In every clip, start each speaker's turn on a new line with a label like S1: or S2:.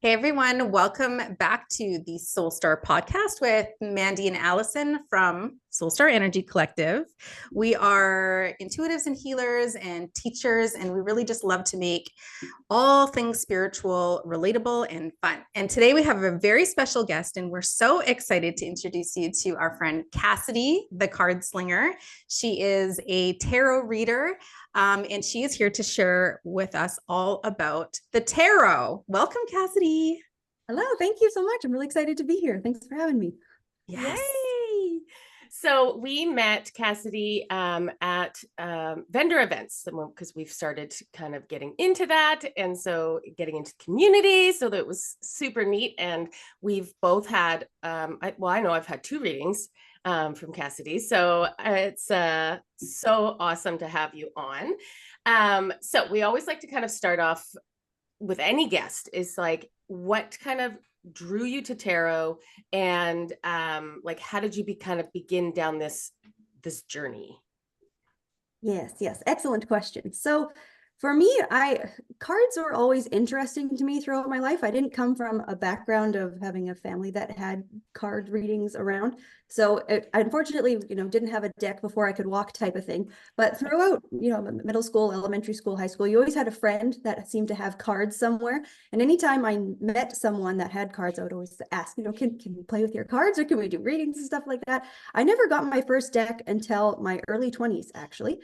S1: Hey everyone, welcome back to the Soul Star podcast with Mandy and Allison from Soul Star Energy Collective. We are intuitives and healers and teachers, and we really just love to make all things spiritual relatable and fun. And today we have a very special guest, and we're so excited to introduce you to our friend Cassidy the Card Slinger. She is a tarot reader. And she is here to share with us all about the tarot. Welcome, Cassidy.
S2: Hello, thank you so much. I'm really excited to be here. Thanks for having me.
S1: Yes.
S3: Yay! So we met Cassidy at vendor events because we've started kind of getting into that, and so getting into community. So that was super neat. And we've both had, I know I've had 2 readings from Cassidy. So it's so awesome to have you on. So we always like to kind of start off with any guest is like, what kind of drew you to tarot, and like how did you begin down this journey?
S2: Yes, excellent question. So for me, cards were always interesting to me throughout my life. I didn't come from a background of having a family that had card readings around. So unfortunately, didn't have a deck before I could walk type of thing. But throughout, middle school, elementary school, high school, you always had a friend that seemed to have cards somewhere. And anytime I met someone that had cards, I would always ask, can we play with your cards, or can we do readings and stuff like that? I never got my first deck until my early 20s, actually.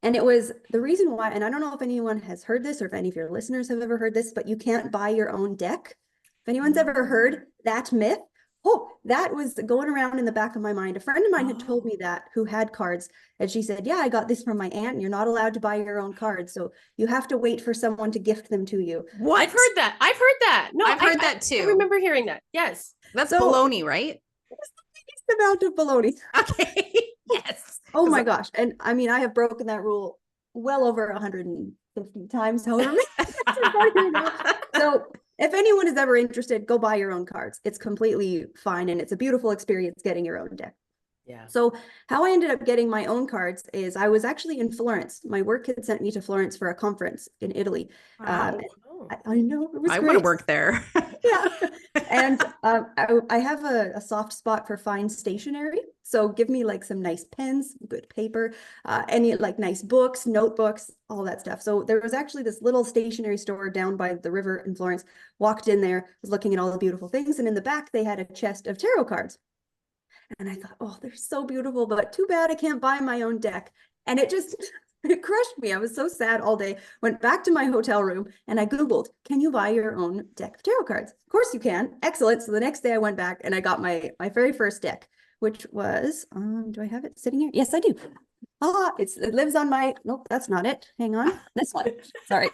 S2: And it was the reason why, and I don't know if anyone has heard this or if any of your listeners have ever heard this, but you can't buy your own deck. If anyone's ever heard that myth, that was going around in the back of my mind. A friend of mine had told me that, who had cards, and she said, yeah, I got this from my aunt, and you're not allowed to buy your own cards. So you have to wait for someone to gift them to you.
S3: What? I've heard that. No,
S1: I've heard that too.
S3: I remember hearing that. Yes.
S1: That's baloney, right?
S2: It's the least amount of baloney.
S1: Okay. Yes.
S2: Oh my gosh. And I mean, I have broken that rule well over 150 times, however. So if anyone is ever interested, go buy your own cards. It's completely fine. And it's a beautiful experience getting your own deck.
S3: Yeah.
S2: So how I ended up getting my own cards is I was actually in Florence. My work had sent me to Florence for a conference in Italy.
S1: Wow.
S2: I know, it was
S1: I
S2: great.
S1: want to work there.
S2: Yeah. And I have a soft spot for fine stationery. So give me like some nice pens, good paper, any like nice books, notebooks, all that stuff. So there was actually this little stationery store down by the river in Florence. Walked in there, was looking at all the beautiful things. And in the back, they had a chest of tarot cards. And I thought, oh, they're so beautiful, but too bad I can't buy my own deck. And it crushed me. I was so sad all day. Went back to my hotel room and I Googled, can you buy your own deck of tarot cards? Of course you can. Excellent. So the next day I went back and I got my very first deck, which was, do I have it sitting here? Yes, I do. It lives on my, nope, that's not it. Hang on. This one. Sorry.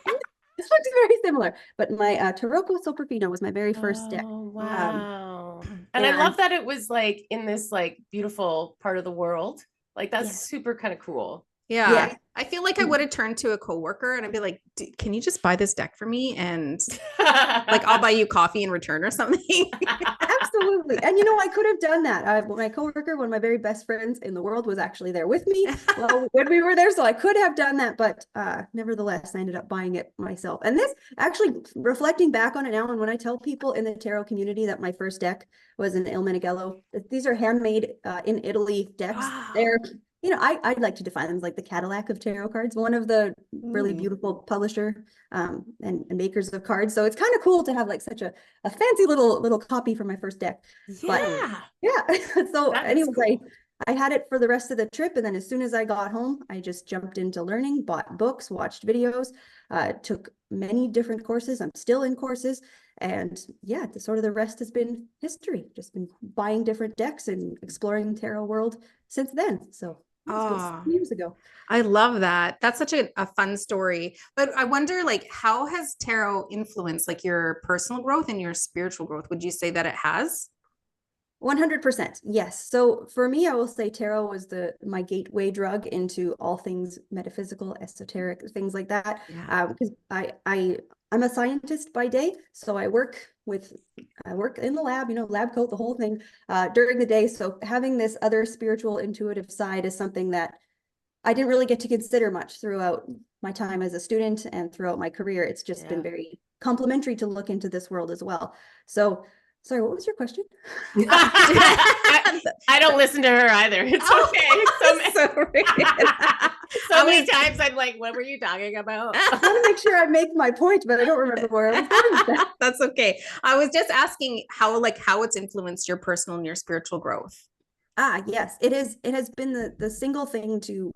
S2: This looks very similar, but my Tarocco Soprafino was my very first deck.
S3: Oh, wow. And I love that it was like in this like beautiful part of the world. Like that's super kind of cool.
S1: Yeah. I feel like I would have turned to a coworker and I'd be like, can you just buy this deck for me? And like, I'll buy you coffee in return or something.
S2: Absolutely. And I could have done that. My coworker, one of my very best friends in the world, was actually there with me when we were there. So I could have done that, but nevertheless, I ended up buying it myself. And this actually, reflecting back on it now, and when I tell people in the tarot community that my first deck was an Il Meneghello, these are handmade in Italy decks. Wow. They're I'd like to define them as like the Cadillac of tarot cards, one of the really beautiful publisher and makers of cards. So it's kind of cool to have like such a fancy little copy for my first deck.
S3: Yeah.
S2: But, so anyways,
S3: cool.
S2: I had it for the rest of the trip. And then as soon as I got home, I just jumped into learning, bought books, watched videos, took many different courses. I'm still in courses. And yeah, the rest has been history. Just been buying different decks and exploring the tarot world since then. So years ago.
S1: I love that. That's such a fun story. But I wonder, like, how has tarot influenced like your personal growth and your spiritual growth? Would you say that it has?
S2: 100%. Yes. So for me, I will say tarot was my gateway drug into all things metaphysical, esoteric, things like that. Because I'm a scientist by day, so I work in the lab, lab coat, the whole thing, during the day. So having this other spiritual, intuitive side is something that I didn't really get to consider much throughout my time as a student and throughout my career. It's just been very complementary to look into this world as well. So, sorry, what was your question?
S3: I don't listen to her either. It's okay. So many times I'm like, what were you talking about?
S2: I want to make sure I make my point, but I don't remember where I was going with that.
S1: That's okay. I was just asking how it's influenced your personal and your spiritual growth.
S2: Yes, it has been the single thing to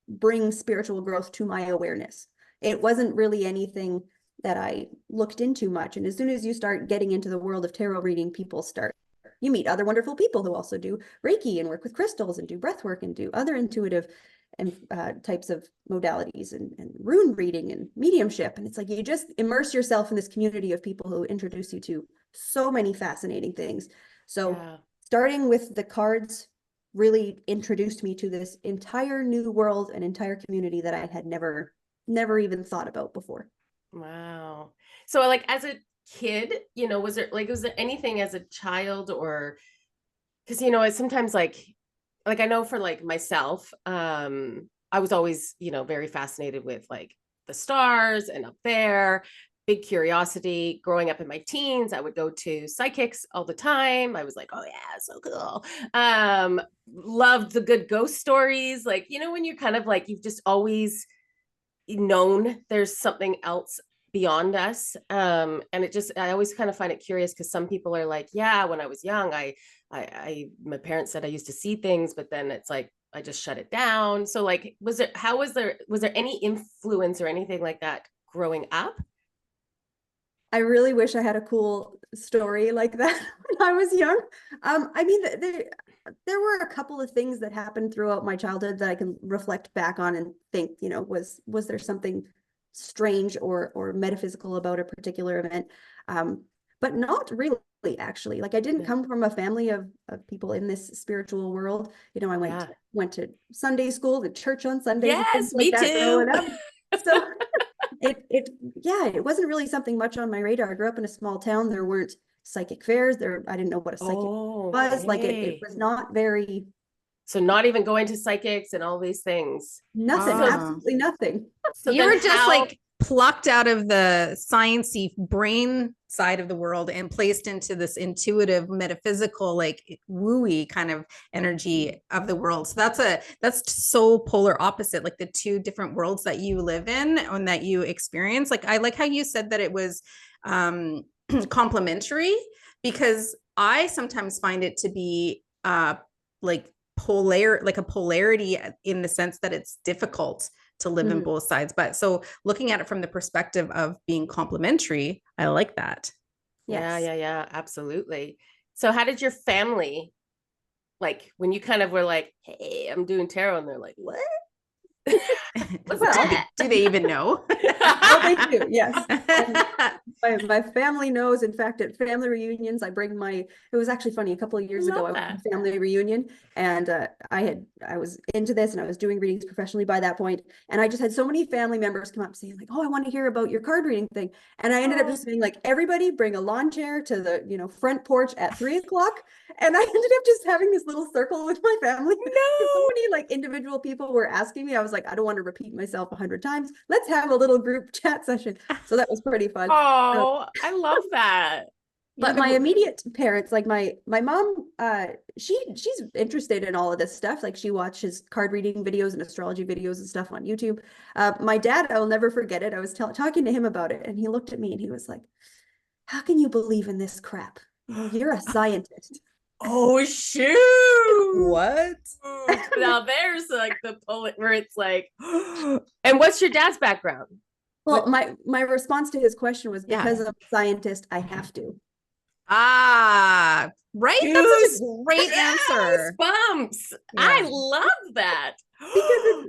S2: bring spiritual growth to my awareness. It wasn't really anything that I looked into much. And as soon as you start getting into the world of tarot reading, you meet other wonderful people who also do Reiki and work with crystals and do breath work and do other intuitive and types of modalities and rune reading and mediumship. And it's like you just immerse yourself in this community of people who introduce you to so many fascinating things. So starting with the cards really introduced me to this entire new world, an entire community that I had never even thought about before.
S3: Wow. So like as a kid, was there anything as a child, or because it's sometimes like I know for like myself, I was always, very fascinated with like the stars and up there, big curiosity. Growing up in my teens, I would go to psychics all the time. I was like, oh yeah, so cool. Loved the good ghost stories. Like, when you're kind of like, you've just always known there's something else beyond us. And I always kind of find it curious because some people are like, yeah, when I was young, my parents said I used to see things, but then it's like, I just shut it down. So like, was there any influence or anything like that growing up?
S2: I really wish I had a cool story like that when I was young. I mean, there were a couple of things that happened throughout my childhood that I can reflect back on and think, was there something strange or metaphysical about a particular event? But not really, actually. Like I didn't come from a family of people in this spiritual world. I went to Sunday school, to church on Sundays.
S3: Yes, me too.
S2: So it wasn't really something much on my radar. I grew up in a small town. There weren't psychic fairs there. I didn't know what a psychic was. Like it was not very.
S3: So not even going to psychics and all these things.
S2: Nothing, absolutely nothing.
S1: So you were just like plucked out of the sciencey brain side of the world and placed into this intuitive, metaphysical, like wooey kind of energy of the world. So that's so polar opposite, like the two different worlds that you live in and that you experience. Like I like how you said that it was complementary, because I sometimes find it to be like a polarity in the sense that it's difficult to live in both sides. But so looking at it from the perspective of being complementary, I like that.
S3: Yes. Yeah, absolutely. So how did your family, like when you kind of were like, hey, I'm doing tarot, and they're like, what?
S1: Do they even know?
S2: Oh, they do, yes. My family knows. In fact, at family reunions, it was actually funny. A couple of years ago, I went to a family reunion, and I was into this, and I was doing readings professionally by that point. And I just had so many family members come up saying like, oh, I want to hear about your card reading thing. And I ended up just saying like, everybody bring a lawn chair to the front porch at 3 o'clock. And I ended up just having this little circle with my family. No. So many like individual people were asking me. I was like, I don't want to repeat myself 100 times. Let's have a little group chat session. So that was pretty fun.
S3: Oh, I love that.
S2: But my immediate parents, like my mom, she's interested in all of this stuff. Like she watches card reading videos and astrology videos and stuff on YouTube. My dad, I will never forget it. I was talking to him about it, and he looked at me and he was like, how can you believe in this crap? You're a scientist.
S3: Oh shoot!
S1: What?
S3: Now there's like the bullet where it's like, and what's your dad's background?
S2: Well, my response to his question was, because I'm a scientist, I have to.
S1: Right?
S3: Dude,
S1: that's such a great answer.
S3: Bumps. Yeah. I love that.
S2: Because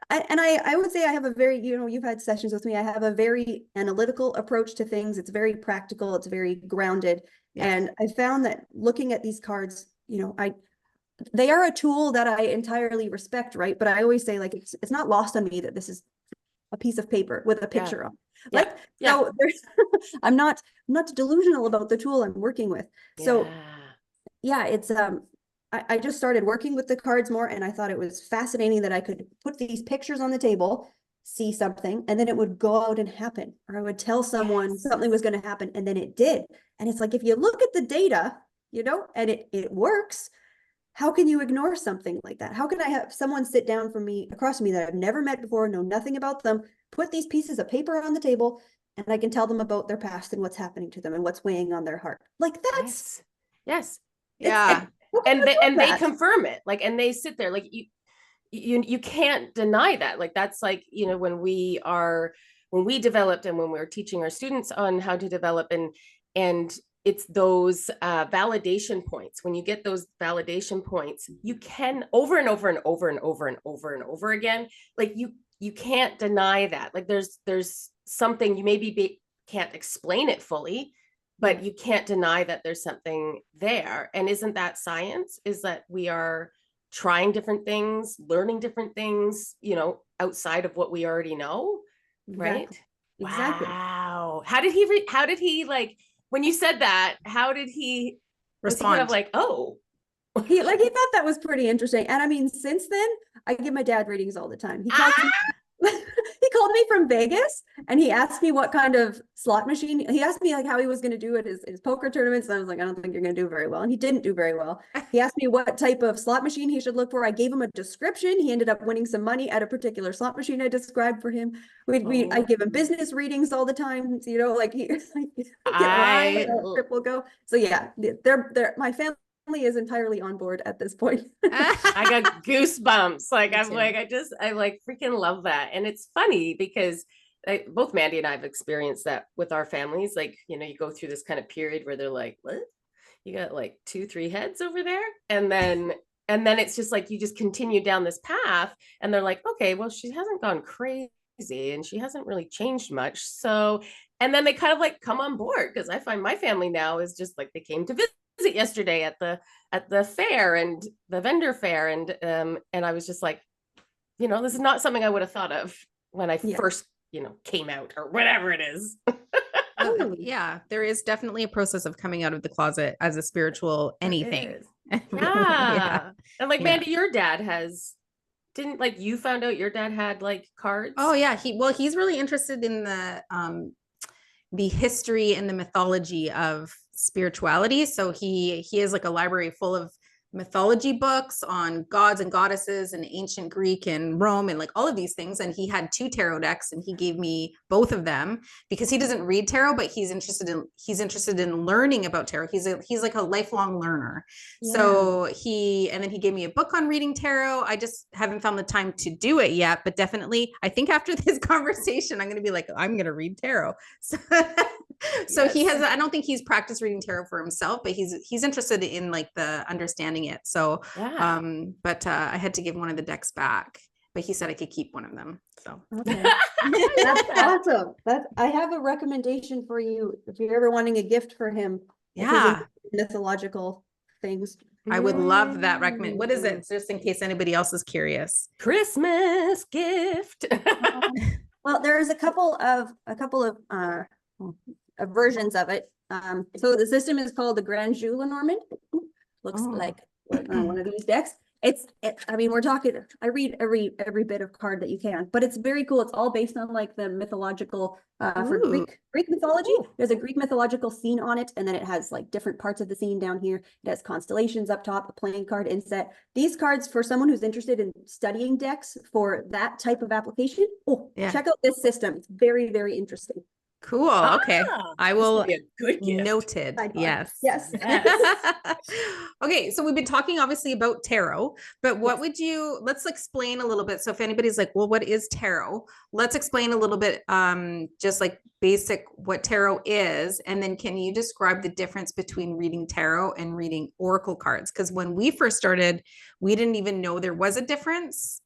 S2: I would say I have a very, you've had sessions with me. I have a very analytical approach to things. It's very practical. It's very grounded. Yeah. And I found that looking at these cards, they are a tool that I entirely respect, right? But I always say like, it's not lost on me that this is a piece of paper with a picture on. So I'm not delusional about the tool I'm working with. So it's I just started working with the cards more, and I thought it was fascinating that I could put these pictures on the table, see something and then it would go out and happen, or I would tell someone something was going to happen and then it did. And it's like, if you look at the data, you know, and it works, how can you ignore something like that? How can I have someone sit down from me, across from me, that I've never met before, know nothing about them, put these pieces of paper on the table, and I can tell them about their past and what's happening to them and what's weighing on their heart? Like, that's
S3: yes.
S1: Yeah.
S3: And they confirm it, like, and they sit there, like, you can't deny that. Like, that's like, you know, when we developed and when we're teaching our students on how to develop, and it's those validation points. When you get those validation points, you can over and over and over and over and over and over again, like, you can't deny that. Like, there's something, you maybe can't explain it fully, but you can't deny that there's something there. And isn't that science? Is that we are trying different things, learning different things, you know, outside of what we already know, right?
S2: Exactly.
S3: Wow. How did he like, when you said that, how did he
S1: Respond?
S3: Was he kind of like, oh,
S2: he thought that was pretty interesting. And I mean, since then, I give my dad readings all the time. He calls me, he called me from Vegas and he asked me what kind of slot machine. He asked me like how he was going to do at his poker tournaments. And I was like, I don't think you're going to do very well. And he didn't do very well. He asked me what type of slot machine he should look for. I gave him a description. He ended up winning some money at a particular slot machine I described for him. I give him business readings all the time. You know, like he triple go. So yeah, they're my family is entirely on board at this point.
S3: I got goosebumps. Like, I'm like, I like freaking love that. And it's funny because both Mandy and I have experienced that with our families. Like, you know, you go through this kind of period where they're like, what? You got like 2-3 heads over there. And then it's just like, you just continue down this path and they're like, okay, well, she hasn't gone crazy and she hasn't really changed much. So, and then they kind of like come on board, because I find my family now is just like, they came to visit yesterday at the fair, and the vendor fair, and I was just like, you know, this is not something I would have thought of when I first, you know, came out or whatever it is.
S1: Yeah, there is definitely a process of coming out of the closet as a spiritual anything.
S3: Yeah. And like, Mandy, your dad didn't like, you found out your dad had like cards?
S1: Oh yeah, he's really interested in the history and the mythology of spirituality. So he has like a library full of mythology books on gods and goddesses and ancient Greek and Rome and like all of these things. And he had 2 tarot decks and he gave me both of them because he doesn't read tarot, but he's interested in learning about tarot. He's like a lifelong learner. Yeah. So and then he gave me a book on reading tarot. I just haven't found the time to do it yet, but definitely I think after this conversation, I'm going to be like, I'm going to read tarot. So yes. He has, I don't think he's practiced reading tarot for himself, but he's interested in like the understanding it. So, yeah. But I had to give one of the decks back, but he said I could keep one of them. So
S2: okay. That's awesome. I have a recommendation for you if you're ever wanting a gift for him.
S1: Yeah.
S2: Mythological things.
S1: I would love that recommend. What is it? Just in case anybody else is curious.
S3: Christmas gift.
S2: Well, there's a couple of versions of it. So the system is called the Grand Jeu Lenormand. Looks like one of these decks. I mean, we're talking, I read every bit of card that you can, but it's very cool. It's all based on like the mythological, for Greek mythology. There's a Greek mythological scene on it. And then it has like different parts of the scene down here. It has constellations up top, a playing card inset. These cards, for someone who's interested in studying decks for that type of application, check out this system. It's very, very interesting.
S1: Cool. Okay. I will. Noted. Yes. Okay. So we've been talking obviously about tarot, but what would let's explain a little bit. So if anybody's like, well, what is tarot? Let's explain a little bit, just like basic what tarot is. And then can you describe the difference between reading tarot and reading oracle cards? Because when we first started, we didn't even know there was a difference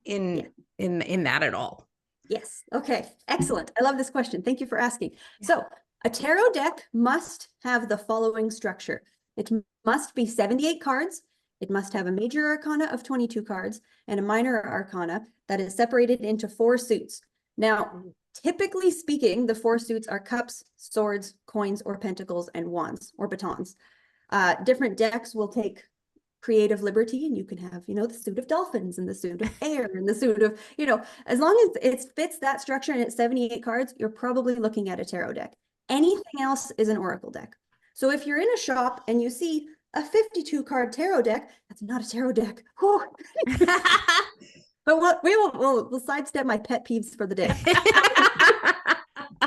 S1: in that at all.
S2: Yes. Okay. Excellent. I love this question. Thank you for asking. So a tarot deck must have the following structure. It must be 78 cards. It must have a major arcana of 22 cards and a minor arcana that is separated into 4 suits. Now, typically speaking, the 4 suits are cups, swords, coins, or pentacles, and wands or batons. Different decks will take creative liberty, and you can have, you know, the suit of dolphins and the suit of air and the suit of, you know, as long as it fits that structure and it's 78 cards, you're probably looking at a tarot deck. Anything else is an oracle deck. So if you're in a shop and you see a 52 card tarot deck, that's not a tarot deck. But we'll sidestep my pet peeves for the day.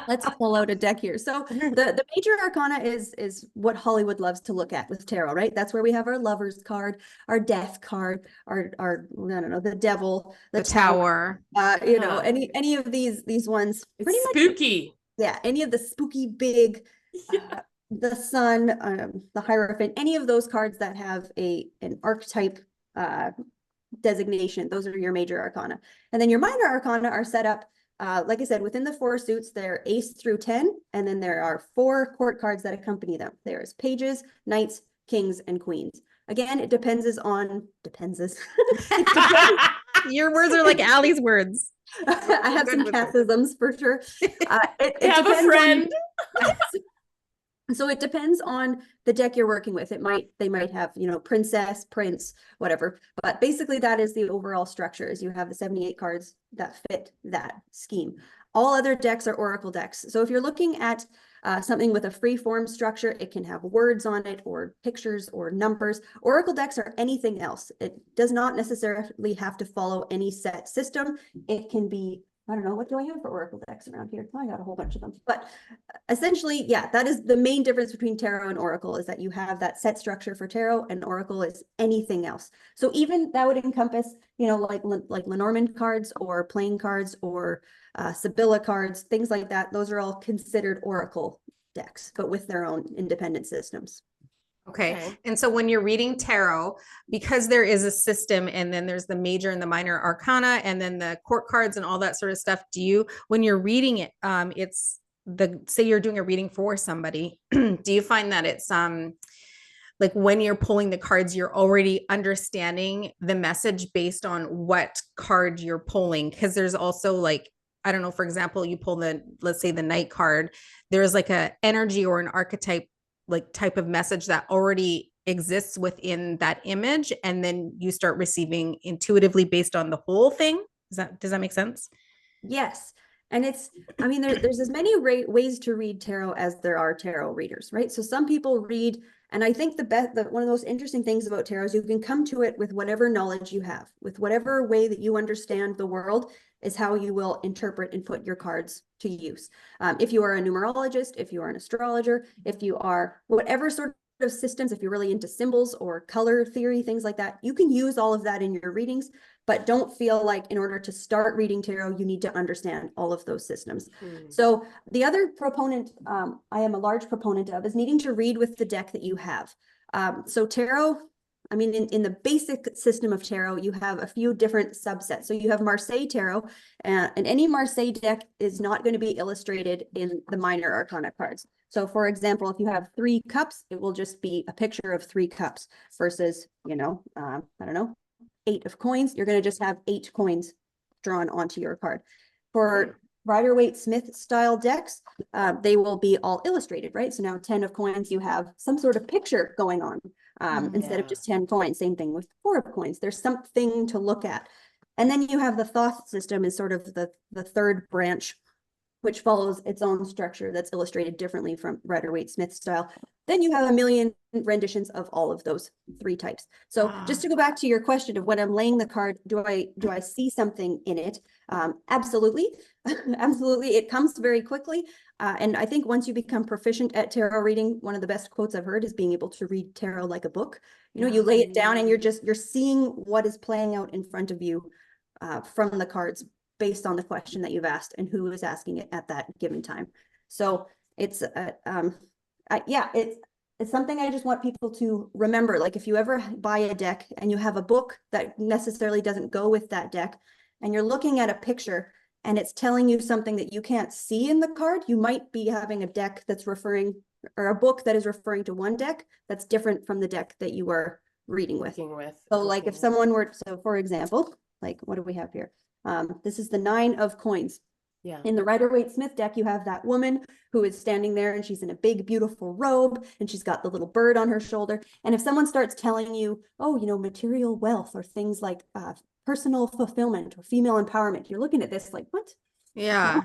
S2: Let's pull out a deck here. So the major arcana is what Hollywood loves to look at with tarot, right? That's where we have our lovers card, our death card, our I don't know, the devil,
S1: the tower.
S2: You know, any of these ones.
S3: Pretty much spooky.
S2: Yeah, any of the spooky big, the sun, the Hierophant, any of those cards that have an archetype designation, those are your major arcana. And then your minor arcana are set up, like I said, within the 4 suits. They're ace through 10, and then there are 4 court cards that accompany them. There's pages, knights, kings, and queens. Again, it depends.
S1: Your words are like Allie's words.
S2: I have some Cassisms for sure. It
S3: have a friend.
S2: So it depends on the deck you're working with. They might have, you know, princess, prince, whatever. But basically that is the overall structure, is you have the 78 cards that fit that scheme. All other decks are oracle decks. So if you're looking at something with a free form structure, it can have words on it or pictures or numbers. Oracle decks are anything else. It does not necessarily have to follow any set system. It can be, I don't know, what do I have for oracle decks around here? Oh, I got a whole bunch of them. But essentially, yeah, that is the main difference between tarot and oracle, is that you have that set structure for tarot, and oracle is anything else. So even that would encompass, you know, like Lenormand cards or playing cards or Sibylla cards, things like that. Those are all considered oracle decks, but with their own independent systems.
S1: Okay. And so when you're reading tarot, because there is a system, and then there's the major and the minor arcana, and then the court cards and all that sort of stuff, when you're reading it, say you're doing a reading for somebody, do you find that it's, like when you're pulling the cards, you're already understanding the message based on what card you're pulling? Because there's also, like, I don't know, for example, you pull let's say the Knight card, there's like a energy or an archetype, like type of message that already exists within that image, and then you start receiving intuitively based on the whole thing. Does that make sense?
S2: Yes. And I mean, there's as many ways to read tarot as there are tarot readers, right? So some people read, and I think one of the most interesting things about tarot is you can come to it with whatever knowledge you have, with whatever way that you understand the world is how you will interpret and put your cards to use. If you are a numerologist, if you are an astrologer, if you are whatever sort of systems, if you're really into symbols or color theory, things like that, you can use all of that in your readings, but don't feel like in order to start reading tarot, you need to understand all of those systems. So the other proponent I am a large proponent of is needing to read with the deck that you have. So tarot, I mean, in the basic system of tarot, you have a few different subsets. So you have Marseille tarot, and any Marseille deck is not going to be illustrated in the minor arcana cards. So for example, if you have 3 cups, it will just be a picture of 3 cups versus, you know, I don't know, 8 of coins. You're going to just have 8 coins drawn onto your card. For Rider-Waite-Smith style decks, they will be all illustrated, right? So now 10 of coins, you have some sort of picture going on instead of just 10 coins. Same thing with 4 of coins. There's something to look at. And then you have the Thoth system is sort of the third branch, which follows its own structure that's illustrated differently from Rider-Waite-Smith style. Then you have a million renditions of all of those 3 types. So just to go back to your question of when I'm laying the card, do I see something in it? Absolutely. Absolutely. It comes very quickly. And I think once you become proficient at tarot reading, one of the best quotes I've heard is being able to read tarot like a book. You know, you lay it down and you're seeing what is playing out in front of you from the cards based on the question that you've asked and who is asking it at that given time. So it's it's something I just want people to remember. Like if you ever buy a deck and you have a book that necessarily doesn't go with that deck, and you're looking at a picture and it's telling you something that you can't see in the card, you might be having a deck that's referring, or a book that is referring to one deck that's different from the deck that you were reading with. So like if someone were, so for example, like what do we have here? This is the 9 of coins.
S3: Yeah.
S2: In the Rider-Waite-Smith deck, you have that woman who is standing there and she's in a big, beautiful robe and she's got the little bird on her shoulder. And if someone starts telling you, oh, material wealth or things like personal fulfillment or female empowerment, you're looking at this like, what?
S1: Yeah.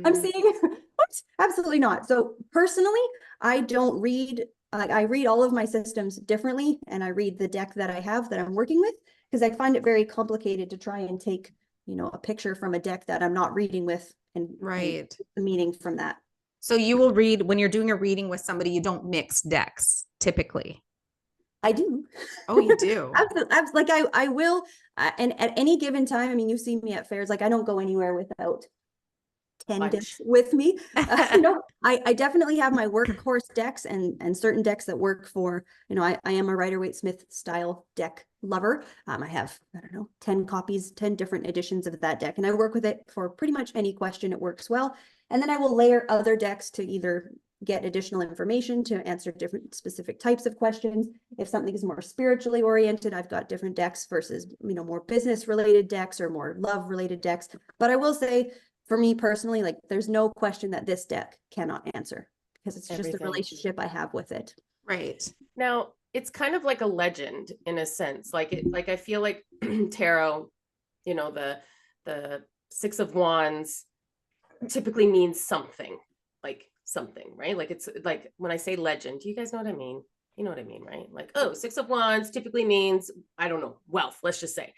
S2: I'm seeing, what? Absolutely not. So personally, I don't read, I read all of my systems differently, and I read the deck that I have that I'm working with, because I find it very complicated to try and take a picture from a deck that I'm not reading with and
S1: Right.
S2: the meaning from that.
S1: So you will read when you're doing a reading with somebody, you don't mix decks typically.
S2: I do.
S1: Oh, you do.
S2: Absolutely. Like I will, and at any given time, I mean, you see me at fairs, like I don't go anywhere without 10 decks with me. I definitely have my workhorse decks and certain decks that work for, I am a Rider-Waite-Smith style deck lover. I have, 10 copies, 10 different editions of that deck, and I work with it for pretty much any question. It works well. And then I will layer other decks to either get additional information to answer different specific types of questions. If something is more spiritually oriented, I've got different decks versus, more business related decks or more love related decks. But I will say, for me personally, like there's no question that this deck cannot answer, because it's just the relationship I have with it.
S1: Right.
S3: Now, it's kind of like a legend in a sense. Like I feel like tarot, the Six of Wands typically means something, right? Like it's like when I say legend, do you guys know what I mean? You know what I mean, right? Like, oh, Six of Wands typically means, I don't know, wealth, let's just say.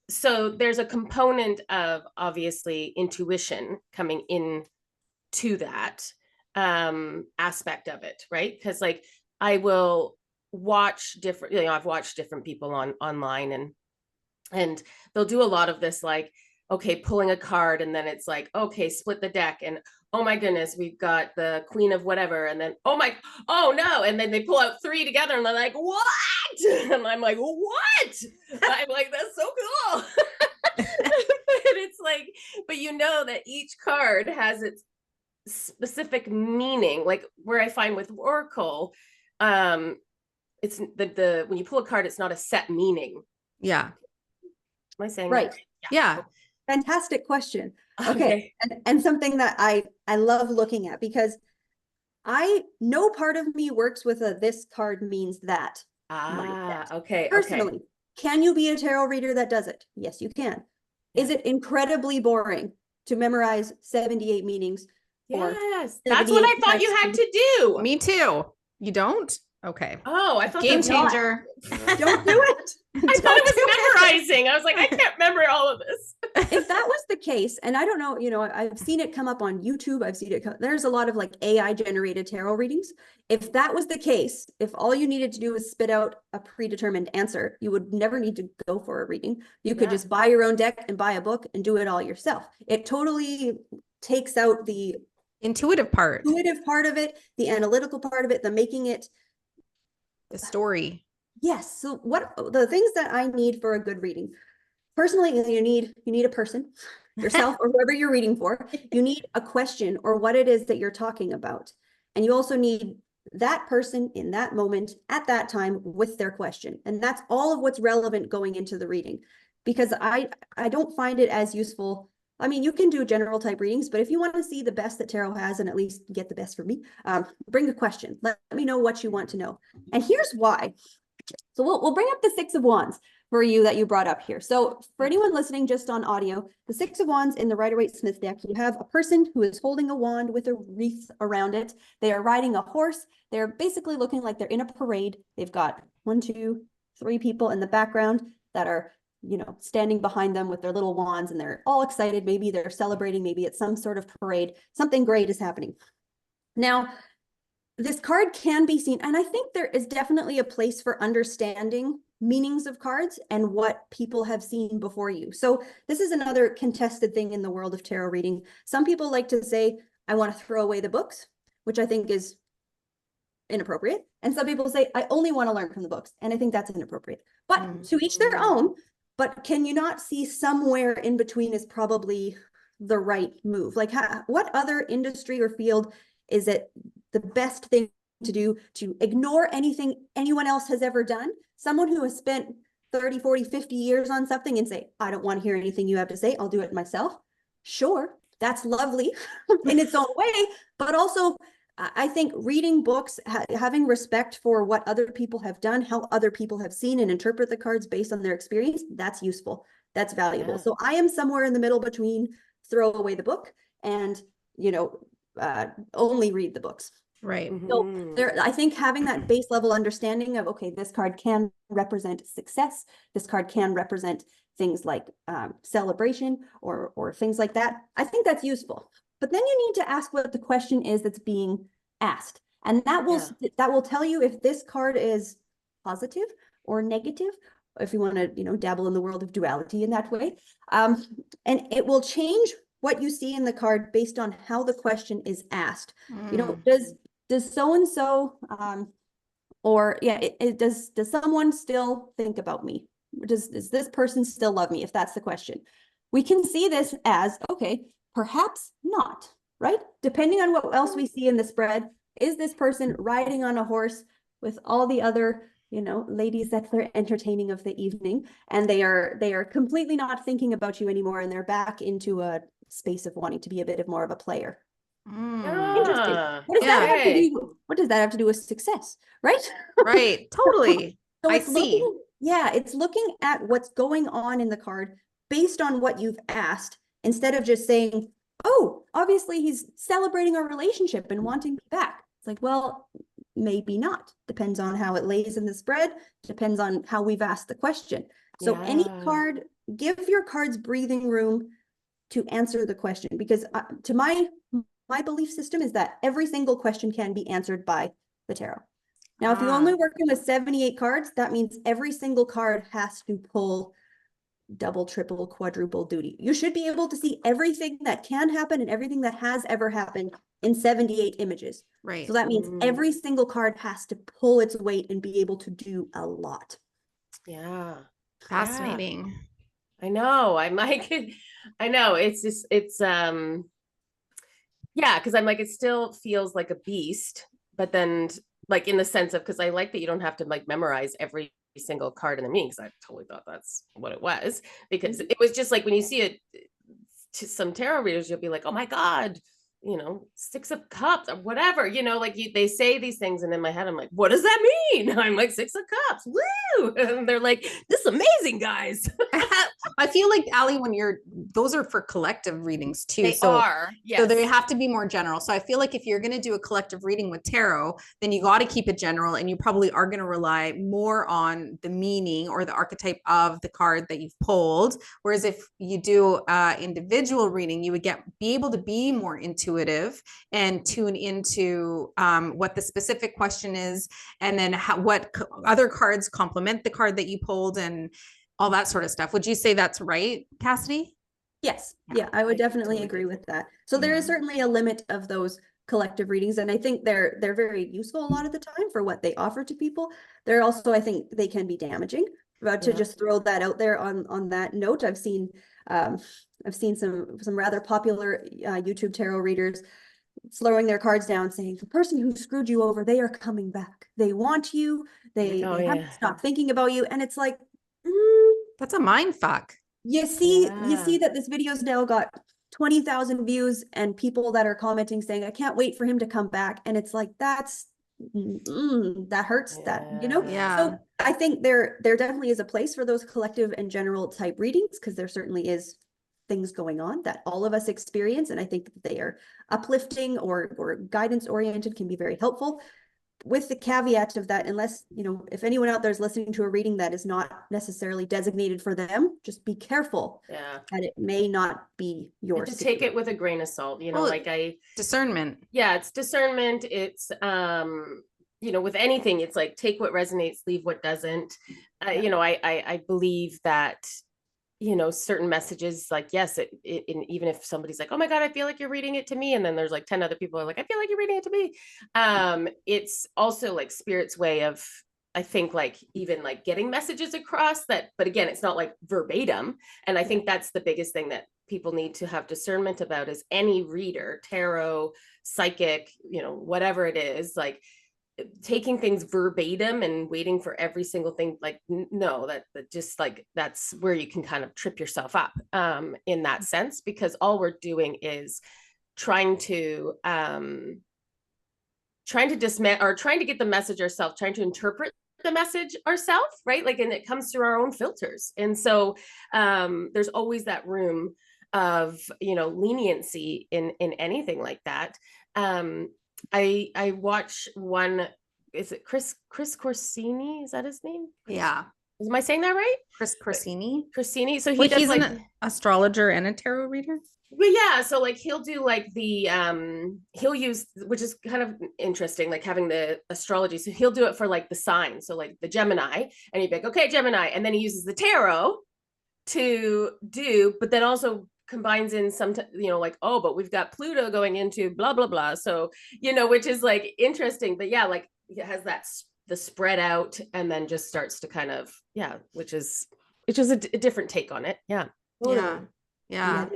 S3: So there's a component of obviously intuition coming in to that aspect of it, right? Because like I will watch different, I've watched different people online and they'll do a lot of this, like, okay, pulling a card, and then it's like, okay, split the deck, and oh my goodness, we've got the queen of whatever, and then oh no, and then they pull out 3 together and they're like, what? And I'm like, what? I'm like, that's so cool. But it's like, but that each card has its specific meaning. Like where I find with Oracle, it's the when you pull a card, it's not a set meaning.
S1: Yeah.
S3: Am I saying
S2: right?
S3: That?
S1: Yeah.
S2: Fantastic question. Okay. And something that I love looking at, because no part of me works with this card means that mindset.
S3: Okay.
S2: Personally, can you be a tarot reader that does it? Yes, you can. Yeah. Is it incredibly boring to memorize 78 meanings?
S3: Yes, that's what I thought you had to do.
S1: Me too. You don't? Okay.
S3: Oh, I thought
S1: game changer.
S2: Don't do it.
S3: I thought it was memorizing. I was like, I can't remember all of this.
S2: If that was the case, and I don't know, I've seen it come up on YouTube. I've seen it. There's a lot of like AI generated tarot readings. If that was the case, if all you needed to do was spit out a predetermined answer, you would never need to go for a reading. You could just buy your own deck and buy a book and do it all yourself. It totally takes out the
S1: intuitive part
S2: of it, the analytical part of it, the making it
S1: the story.
S2: Yes. So what the things that I need for a good reading? Personally, you need a person, yourself or whoever you're reading for. You need a question or what it is that you're talking about. And you also need that person in that moment at that time with their question. And that's all of what's relevant going into the reading, because I don't find it as useful. I mean, you can do general type readings, but if you want to see the best that tarot has and at least get the best from me, bring a question. Let me know what you want to know. And here's why. So we'll bring up the Six of Wands for you that you brought up here. So for anyone listening just on audio, the Six of Wands in the Rider-Waite-Smith deck, you have a person who is holding a wand with a wreath around it. They are riding a horse. They're basically looking like they're in a parade. They've got 1, 2, 3 people in the background that are standing behind them with their little wands, and they're all excited. Maybe they're celebrating, maybe it's some sort of parade. Something great is happening. Now, this card can be seen, and I think there is definitely a place for understanding meanings of cards and what people have seen before you. So this is another contested thing in the world of tarot reading. Some people like to say, I want to throw away the books, which I think is inappropriate. And some people say, I only want to learn from the books. And I think that's inappropriate. But to each their own. But can you not see somewhere in between is probably the right move? Like what other industry or field is it the best thing to do to ignore anything anyone else has ever done? Someone who has spent 30, 40, 50 years on something and say, I don't want to hear anything you have to say. I'll do it myself. Sure, that's lovely in its own way, but also I think reading books, having respect for what other people have done, how other people have seen and interpret the cards based on their experience, that's useful. That's valuable.
S3: Yeah.
S2: So I am somewhere in the middle between throw away the book and, only read the books.
S1: Right.
S2: So
S3: Mhm.
S2: I think having that base level understanding of, okay, this card can represent success. This card can represent things like celebration or things like that. I think that's useful. But then you need to ask what the question is that's being asked. And that will tell you if this card is positive or negative, if you want to, dabble in the world of duality in that way. And it will change what you see in the card based on how the question is asked.
S1: Mm.
S2: Does so and so or yeah, does someone still think about me? Does this person still love me, if that's the question? We can see this as, okay, perhaps not, right? Depending on what else we see in the spread, is this person riding on a horse with all the other, ladies that they're entertaining of the evening, and they are completely not thinking about you anymore, and they're back into a space of wanting to be a bit of more of a player. Interesting.
S3: Ah,
S2: What does that have to
S3: okay.
S2: do? What does that have to do with success, right?
S1: Right. Totally.
S2: So
S1: I
S2: it's
S1: see.
S2: it's looking at what's going on in the card based on what you've asked, instead of just saying, oh, obviously he's celebrating our relationship and wanting me back. It's like, well, maybe not. Depends on how it lays in the spread, depends on how we've asked the question. So any
S3: Yeah.
S2: card, give your cards breathing room to answer the question, because to my belief system is that every single question can be answered by the tarot. Now, if you only work in with 78 cards, that means every single card has to pull double, triple, quadruple duty. You should be able to see everything that can happen and everything that has ever happened in 78 images.
S1: Right.
S2: So that means every single card has to pull its weight and be able to do a lot.
S3: Yeah.
S1: Fascinating.
S3: I know. I'm like, I know. It's just, yeah, because I'm like, it still feels like a beast, but then like in the sense of, because I like that you don't have to like memorize every single card in the meeting, because I totally thought that's what it was, because it was just like when you see it to some tarot readers, you'll be like, oh my God, 6 of Cups or whatever, like they say these things, and in my head I'm like, what does that mean? I'm like, 6 of Cups, woo, and they're like, this is amazing, guys.
S1: I feel like, Allie, when those are for collective readings too.
S3: They are, yes.
S1: So they have to be more general. So I feel like if you're going to do a collective reading with tarot, then you got to keep it general, and you probably are going to rely more on the meaning or the archetype of the card that you've pulled. Whereas if you do individual reading, you would be able to be more intuitive and tune into what the specific question is, and then what other cards complement the card that you pulled, and all that sort of stuff. Would you say that's right, Cassidy?
S2: Yes. Yeah, I would definitely agree with that. So there is certainly a limit of those collective readings, and I think they're very useful a lot of the time for what they offer to people. They're also, I think they can be damaging. To just throw that out there on that note, I've seen some rather popular YouTube tarot readers slowing their cards down, saying the person who screwed you over, they are coming back. They want you. They haven't stopped thinking about you, and it's like,
S1: that's a mind fuck.
S2: You see that this video's now got 20,000 views, and people that are commenting saying, I can't wait for him to come back. And it's like, that hurts.
S1: Yeah.
S2: So I think there definitely is a place for those collective and general type readings, because there certainly is things going on that all of us experience. And I think that they are uplifting or guidance oriented, can be very helpful, with the caveat of that, unless, if anyone out there is listening to a reading that is not necessarily designated for them, just be careful that it may not be yours.
S3: To take it with a grain of salt,
S1: discernment.
S3: Yeah, it's discernment. It's, with anything, it's like, take what resonates, leave what doesn't. I believe that, certain messages, like, yes, even if somebody's like, oh my God, I feel like you're reading it to me, and then there's like 10 other people are like, I feel like you're reading it to me. It's also like Spirit's way of, I think, like, even like getting messages across that, but again, it's not like verbatim. And I think that's the biggest thing that people need to have discernment about, is any reader, tarot, psychic, whatever it is, like, taking things verbatim and waiting for every single thing, like no, that just like that's where you can kind of trip yourself up in that sense, because all we're doing is trying to dismantle, or trying to get the message ourselves, trying to interpret the message ourselves, right? Like, and it comes through our own filters. And so there's always that room of, you know, leniency in anything like that. I watch one, is it Chris Corsini? Is that his name?
S1: Yeah.
S3: Am I saying that right?
S1: Chris Corsini.
S3: Corsini. So
S1: Well,
S3: does
S1: he's
S3: like
S1: an astrologer and a tarot reader.
S3: but yeah, so like he'll do like the he'll use, which is kind of interesting, like having the astrology. So he'll do it for like the signs, so like the Gemini, and he'd be like, okay, Gemini, and then he uses the tarot to do, but then also combines in some, you know, like, oh, but we've got Pluto going into blah blah blah. So, you know, which is like interesting, but yeah, like it has that the spread out, and then just starts to kind of, yeah, which is a different take on it. Yeah.
S2: Totally.
S1: Yeah.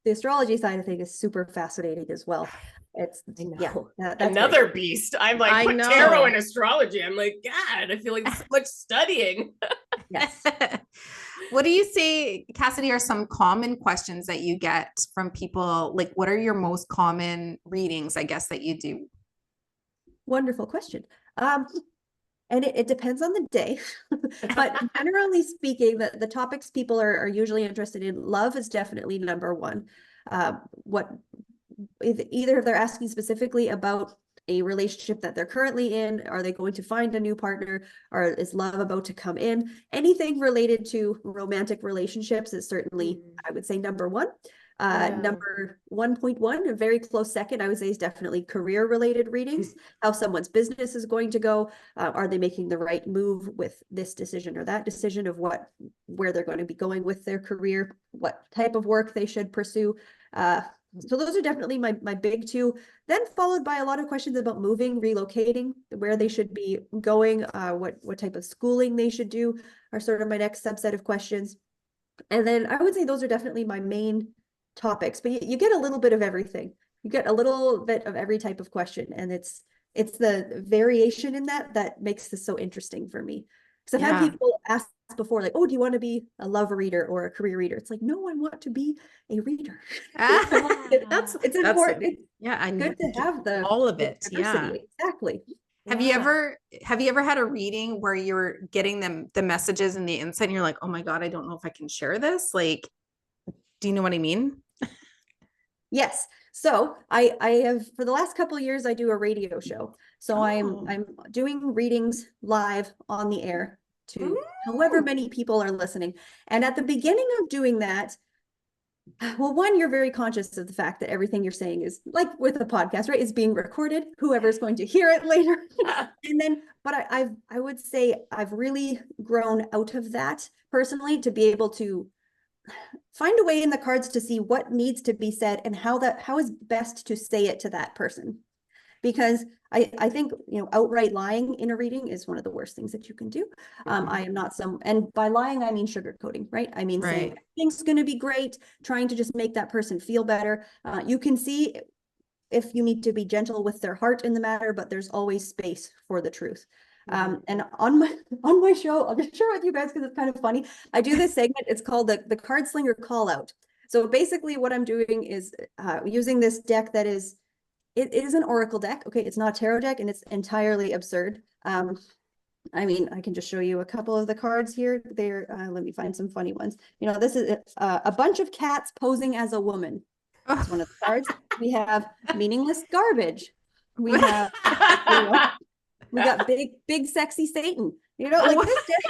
S2: The astrology side of things is super fascinating as well. It's that's
S3: another
S2: great.
S3: beast. I'm like, put tarot and astrology. I'm like, God, I feel like so much studying.
S2: Yes.
S1: What do you say, Cassidy, are some common questions that you get from people? Like, what are your most common readings, I guess, that you do?
S2: Wonderful question. And it depends on the day, but generally speaking, the topics people are usually interested in, love is definitely number one. What either they're asking specifically about a relationship that they're currently in, are they going to find a new partner, or is love about to come in? Anything related to romantic relationships is certainly, I would say, number one. Number 1.1, a very close second, I would say, is definitely career related readings. How someone's business is going to go. Are they making the right move with this decision or that decision of where they're going to be going with their career, what type of work they should pursue. So those are definitely my big two. Then followed by a lot of questions about moving, relocating, where they should be going, what type of schooling they should do are sort of my next subset of questions. And then I would say those are definitely my main topics, but you get a little bit of everything. You get a little bit of every type of question, and it's the variation in that makes this so interesting for me. Because I've had people ask before, like, oh, do you want to be a love reader or a career reader? It's like, no, I want to be a reader. It's important. It's good to have
S1: all of it.
S2: Diversity. Exactly.
S1: Have you ever had a reading where you're getting the messages and the insight, and you're like, oh my God, I don't know if I can share this? Like, do you know what I mean?
S2: Yes. So I have, for the last couple of years, I do a radio show. So I'm doing readings live on the air to however many people are listening. And at the beginning of doing that, well, one, you're very conscious of the fact that everything you're saying is, like with a podcast, right, is being recorded. Whoever's going to hear it later. And then, but I would say I've really grown out of that personally, to be able to find a way in the cards to see what needs to be said and how is best to say it to that person. Because I think, you know, outright lying in a reading is one of the worst things that you can do. I am not and by lying, I mean sugarcoating, right? I mean, saying everything's going to be great, trying to just make that person feel better. You can see if you need to be gentle with their heart in the matter, but there's always space for the truth. And on my show, I'll just share with you guys because it's kind of funny. I do this segment. It's called the Card Slinger Call Out. So basically what I'm doing is using this deck that is, it is an oracle deck. Okay, it's not a tarot deck, and it's entirely absurd. I mean, I can just show you a couple of the cards here. Let me find some funny ones. You know, this is a bunch of cats posing as a woman. That's one of the cards. We have meaningless garbage. We have, we got big sexy Satan. You know, like this deck.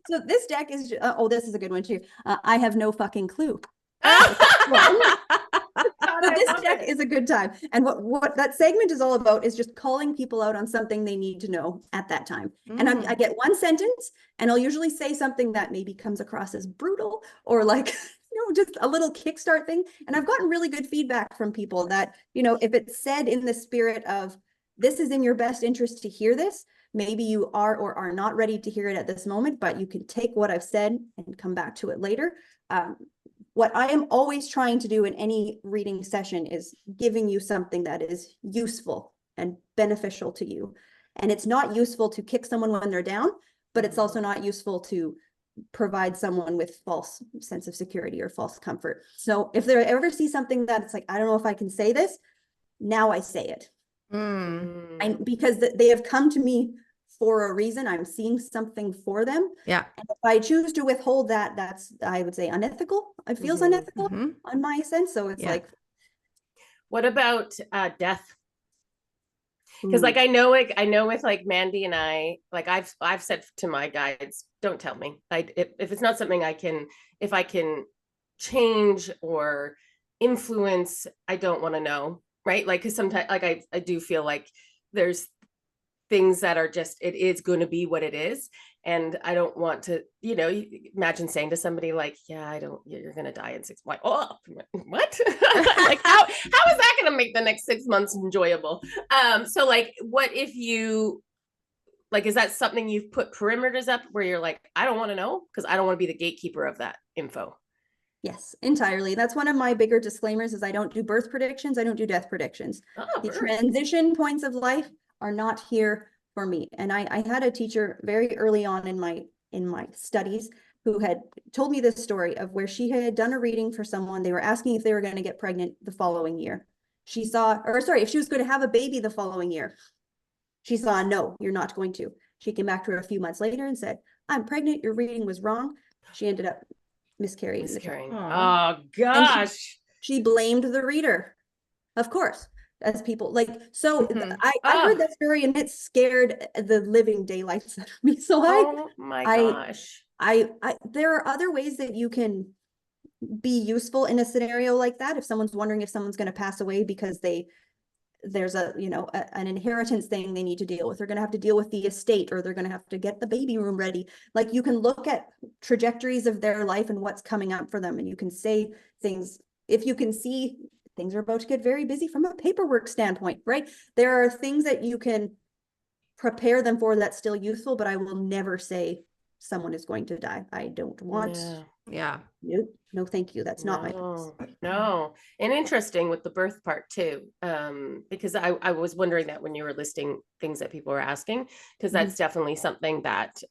S2: So this deck is, this is a good one too. I have no fucking clue. So this deck is a good time. And what that segment is all about is just calling people out on something they need to know at that time. And I get one sentence, and I'll usually say something that maybe comes across as brutal or like, you know, just a little kickstart thing. And I've gotten really good feedback from people that, you know, if it's said in the spirit of, this is in your best interest to hear this, maybe you are or are not ready to hear it at this moment, but you can take what I've said and come back to it later. What I am always trying to do in any reading session is giving you something that is useful and beneficial to you. And it's not useful to kick someone when they're down, but it's also not useful to provide someone with false sense of security or false comfort. So if they ever see something that it's like, I don't know if I can say this, now I say it. Because they have come to me for a reason. I'm seeing something for them.
S1: Yeah.
S2: And if I choose to withhold that, that's, I would say, unethical. It feels unethical on my sense. So it's like,
S3: what about death? Because like I know with like Mandy and I, like I've said to my guides, don't tell me. If it's not something if I can change or influence, I don't want to know, right? Like, because sometimes like I do feel like there's things that are just, it is going to be what it is. And I don't want to, imagine saying to somebody like, you're going to die in 6 months. Like, oh, what? Like, how is that going to make the next 6 months enjoyable? So like, what if you, like, is that something you've put perimeters up where you're like, I don't want to know because I don't want to be the gatekeeper of that info?
S2: Yes, entirely. That's one of my bigger disclaimers is I don't do birth predictions. I don't do death predictions. The transition points of life are not here for me. And I had a teacher very early on in my studies who had told me this story of where she had done a reading for someone. They were asking if they were going to get pregnant the following year. She saw, or sorry, if she was going to have a baby the following year. She saw, no, you're not going to. She came back to her a few months later and said, I'm pregnant. Your reading was wrong. She ended up miscarrying.
S3: Oh gosh.
S2: She blamed the reader, of course, as people like, so I heard that story and it scared the living daylights out of me. So gosh. There are other ways that you can be useful in a scenario like that. If someone's wondering if someone's going to pass away because there's an inheritance thing they need to deal with, they're going to have to deal with the estate, or they're going to have to get the baby room ready. Like, you can look at trajectories of their life and what's coming up for them. And you can say things, if you can see things are about to get very busy from a paperwork standpoint, right? There are things that you can prepare them for that's still useful, but I will never say someone is going to die. I don't want. No, thank you. That's not my place.
S3: No. And interesting with the birth part too, because I was wondering that when you were listing things that people were asking, because that's definitely something that,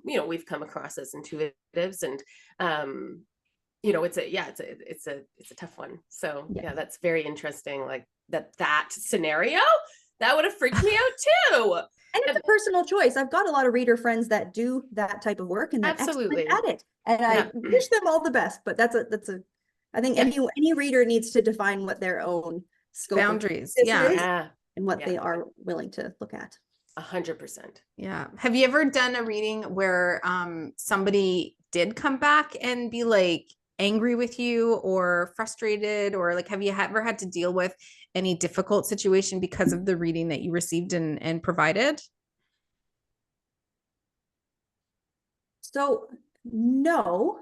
S3: we've come across as intuitives, and, it's a tough one. So that's very interesting. Like that scenario, that would have freaked me out too.
S2: And it's a personal choice. I've got a lot of reader friends that do that type of work and they're excellent at it. And I wish them all the best, but I think any reader needs to define what their own scope
S1: boundaries
S2: is and what they are willing to look at.
S3: 100%.
S1: Yeah. Have you ever done a reading where somebody did come back and be like angry with you or frustrated, or like, have you ever had to deal with any difficult situation because of the reading that you received and provided?
S2: So no,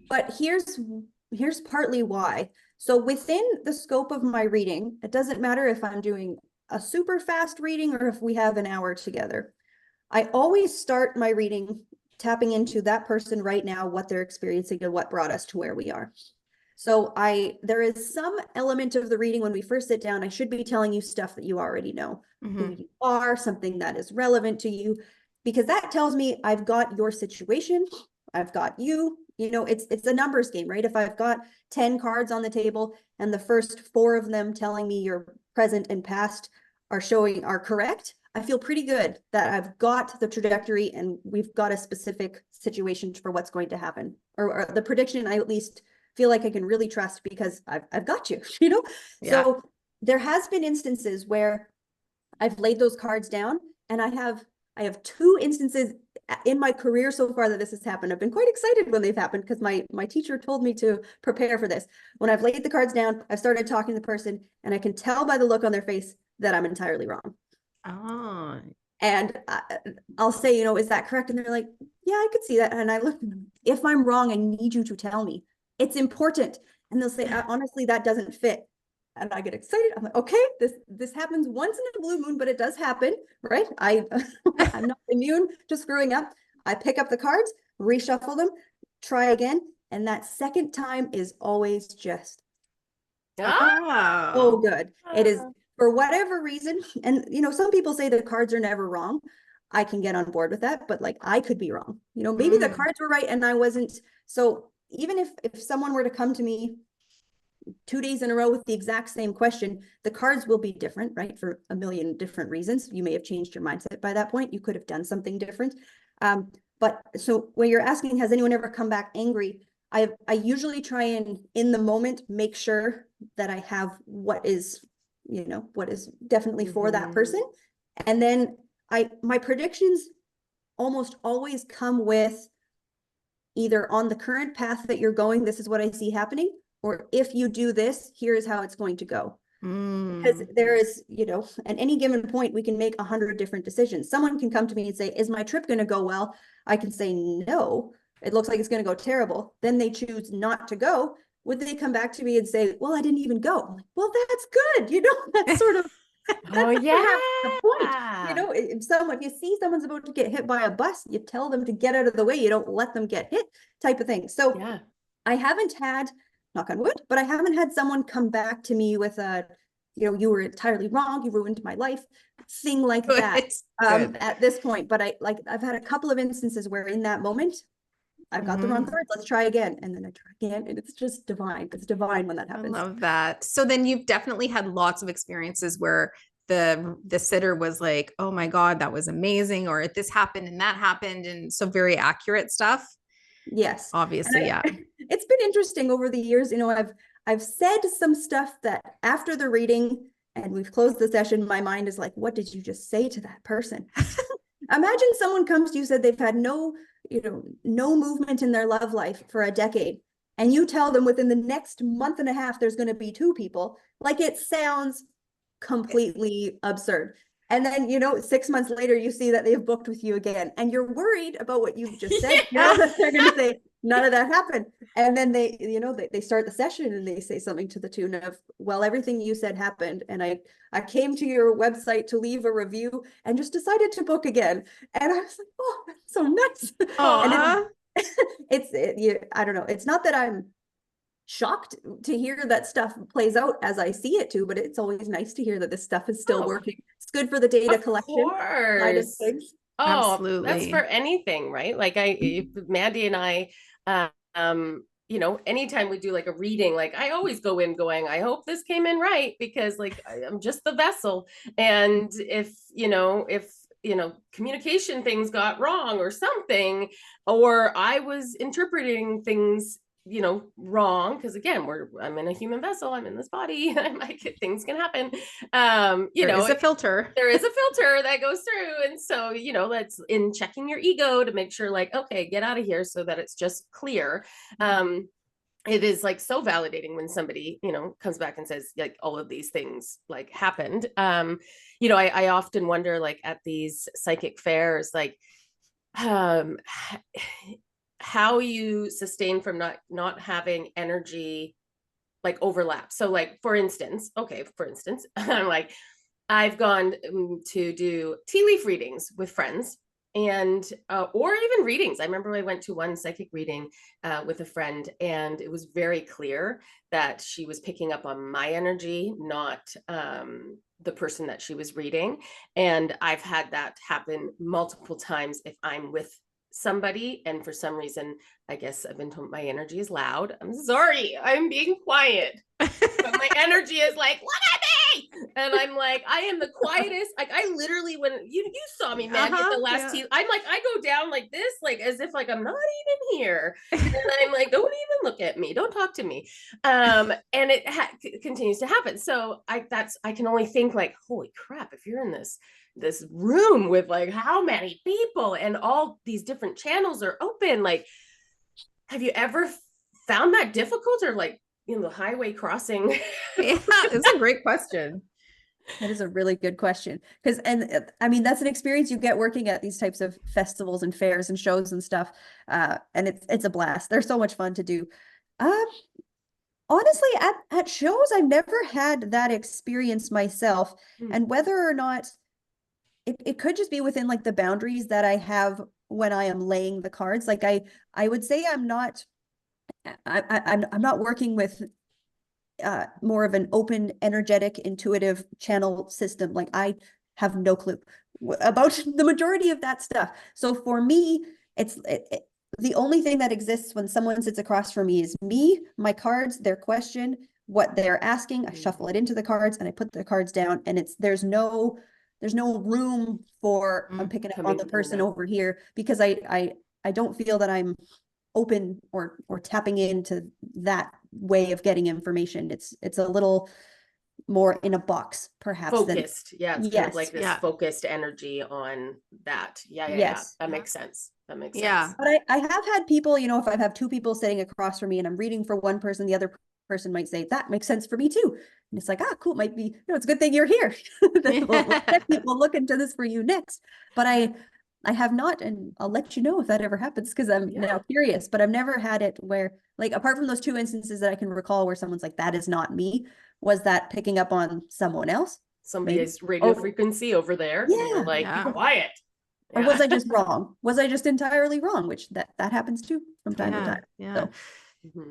S2: but here's partly why. So within the scope of my reading, it doesn't matter if I'm doing a super fast reading or if we have an hour together. I always start my reading tapping into that person right now, what they're experiencing and what brought us to where we are. So there is some element of the reading when we first sit down, I should be telling you stuff that you already know, who you are, something that is relevant to you, because that tells me I've got your situation, I've got you, it's a numbers game, right? If I've got 10 cards on the table and the first 4 of them telling me your present and past are correct, I feel pretty good that I've got the trajectory and we've got a specific situation for what's going to happen, or the prediction I at least feel like I can really trust because I've got you, So there has been instances where I've laid those cards down, and I have 2 instances in my career so far that this has happened. I've been quite excited when they've happened because my teacher told me to prepare for this. When I've laid the cards down, I've started talking to the person, and I can tell by the look on their face that I'm entirely wrong.
S1: Oh.
S2: And I'll say, is that correct? And they're like, yeah, I could see that. And I look, if I'm wrong, I need you to tell me. It's important. And they'll say, honestly, that doesn't fit. And I get excited. I'm like, okay, this happens once in a blue moon, but it does happen, right? I'm not immune to screwing up. I pick up the cards, reshuffle them, try again. And that second time is always just so good. It is for whatever reason, and some people say the cards are never wrong. I can get on board with that, but like I could be wrong. Maybe the cards were right and I wasn't. So even if someone were to come to me 2 days in a row with the exact same question, the cards will be different, right? For a million different reasons. You may have changed your mindset by that point. You could have done something different. But so when you're asking, has anyone ever come back angry? I usually try and in the moment make sure that I have what is definitely for that person. And then my predictions almost always come with either on the current path that you're going, this is what I see happening, or if you do this, here's how it's going to go. Because there is, at any given point, we can make 100 different decisions. Someone can come to me and say, is my trip going to go well? I can say, no, it looks like it's going to go terrible. Then they choose not to go. Would they come back to me and say, well, I didn't even go? I'm like, well, that's good. That's sort of,
S3: oh yeah,
S2: the point. If you see someone's about to get hit by a bus, you tell them to get out of the way. You don't let them get hit, type of thing. So
S3: yeah.
S2: I haven't had, knock on wood, but I haven't had someone come back to me with a, you were entirely wrong, you ruined my life, thing like that at this point. But I've had a couple of instances where in that moment, I've got the wrong cards, let's try again. And then I try again, and it's just divine. It's divine when that happens.
S1: I love that. So then you've definitely had lots of experiences where the sitter was like, oh my God, that was amazing. Or this happened and that happened. And so very accurate stuff.
S2: Yes.
S1: Obviously. Yeah.
S2: It's been interesting over the years. I've said some stuff that after the reading and we've closed the session, my mind is like, what did you just say to that person? Imagine someone comes to you, said they've had no movement in their love life for a decade. And you tell them within the next month and a half, there's going to be 2 people. Like, it sounds completely absurd. And then, 6 months later, you see that they've booked with you again. And you're worried about what you've just said. That they're going to say, none of that happened. And then they start the session and they say something to the tune of, well, everything you said happened. And I came to your website to leave a review and just decided to book again. And I was like, oh, that's so nice. And I don't know. It's not that I'm shocked to hear that stuff plays out as I see it too, but it's always nice to hear that this stuff is still working. It's good for the data collection side of things.
S3: Oh,
S1: absolutely.
S3: That's for anything, right? Like Mandy and I, anytime we do like a reading, like I always go in going, I hope this came in right, because like I'm just the vessel. And if communication things got wrong or something, or I was interpreting things wrong, because again, I'm in a human vessel, I'm in this body, things can happen. There is a filter that goes through. And so, let's in checking your ego to make sure like, okay, get out of here, so that it's just clear. It is like so validating when somebody, comes back and says like all of these things like happened. I often wonder, like at these psychic fairs, like, how you sustain from not having energy like overlap. So like, for instance, like I've gone to do tea leaf readings with friends, and or even readings. I remember I went to one psychic reading with a friend, and it was very clear that she was picking up on my energy, not the person that she was reading. And I've had that happen multiple times if I'm with somebody and for some reason, I guess I've been told my energy is loud. I'm sorry, I'm being quiet, but my energy is like, look at me, and I'm like, I am the quietest. Like I literally, when you saw me, Maddie, at the last tea, I'm like, I go down like this, like as if like I'm not even here, and I'm like, don't even look at me, don't talk to me. And it continues to happen. So I can only think like, holy crap, if you're in this room with like how many people and all these different channels are open, like have you ever found that difficult, or like the highway crossing?
S1: Yeah, it's a great question.
S2: That is a really good question, because I mean that's an experience you get working at these types of festivals and fairs and shows and stuff, and it's a blast. They're so much fun to do. Honestly, at shows I've never had that experience myself, and whether or not it could just be within like the boundaries that I have when I am laying the cards. Like I would say I'm not working with more of an open, energetic, intuitive channel system. Like I have no clue about the majority of that stuff. So for me, it's the only thing that exists when someone sits across from me is me, my cards, their question, what they're asking. I shuffle it into the cards and I put the cards down, and there's no room for I'm picking up on the person over here, because I don't feel that I'm open or tapping into that way of getting information. It's a little more in a box, perhaps.
S3: Focused. Yeah. It's kind of like this
S1: Yeah.
S3: focused energy on that. Yeah.
S2: Yes.
S3: That makes sense. That makes
S1: Yeah.
S3: sense.
S2: But I have had people, you know, if I have two people sitting across from me and I'm reading for one person, the other person might say, that makes sense for me too. And it's like, ah, cool. Might be, you know, it's a good thing you're here. We'll look into this for you next. But I have not, and I'll let you know if that ever happens, because I'm now curious, but I've never had it where, like, apart from those two instances that I can recall where someone's like, that is not me, was that picking up on someone else?
S3: Somebody's radio frequency over there.
S2: Yeah.
S3: And you're like,
S1: Yeah.
S3: be quiet.
S2: Or was I just wrong? Was I just entirely wrong? Which that happens too from time to time.
S1: Yeah.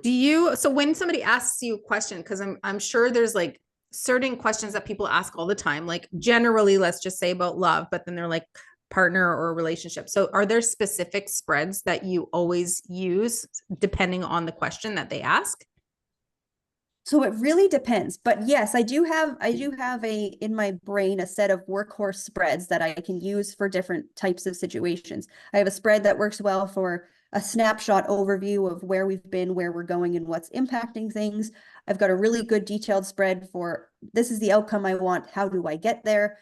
S2: So.
S1: So when somebody asks you a question, because I'm sure there's like certain questions that people ask all the time, like generally, let's just say about love, but then they're like partner or relationship. So are there specific spreads that you always use depending on the question that they ask?
S2: So it really depends, but yes, I do have in my brain a set of workhorse spreads that I can use for different types of situations. I have a spread that works well for a snapshot overview of where we've been, where we're going, and what's impacting things. I've got a really good detailed spread for this is the outcome I want. How do I get there?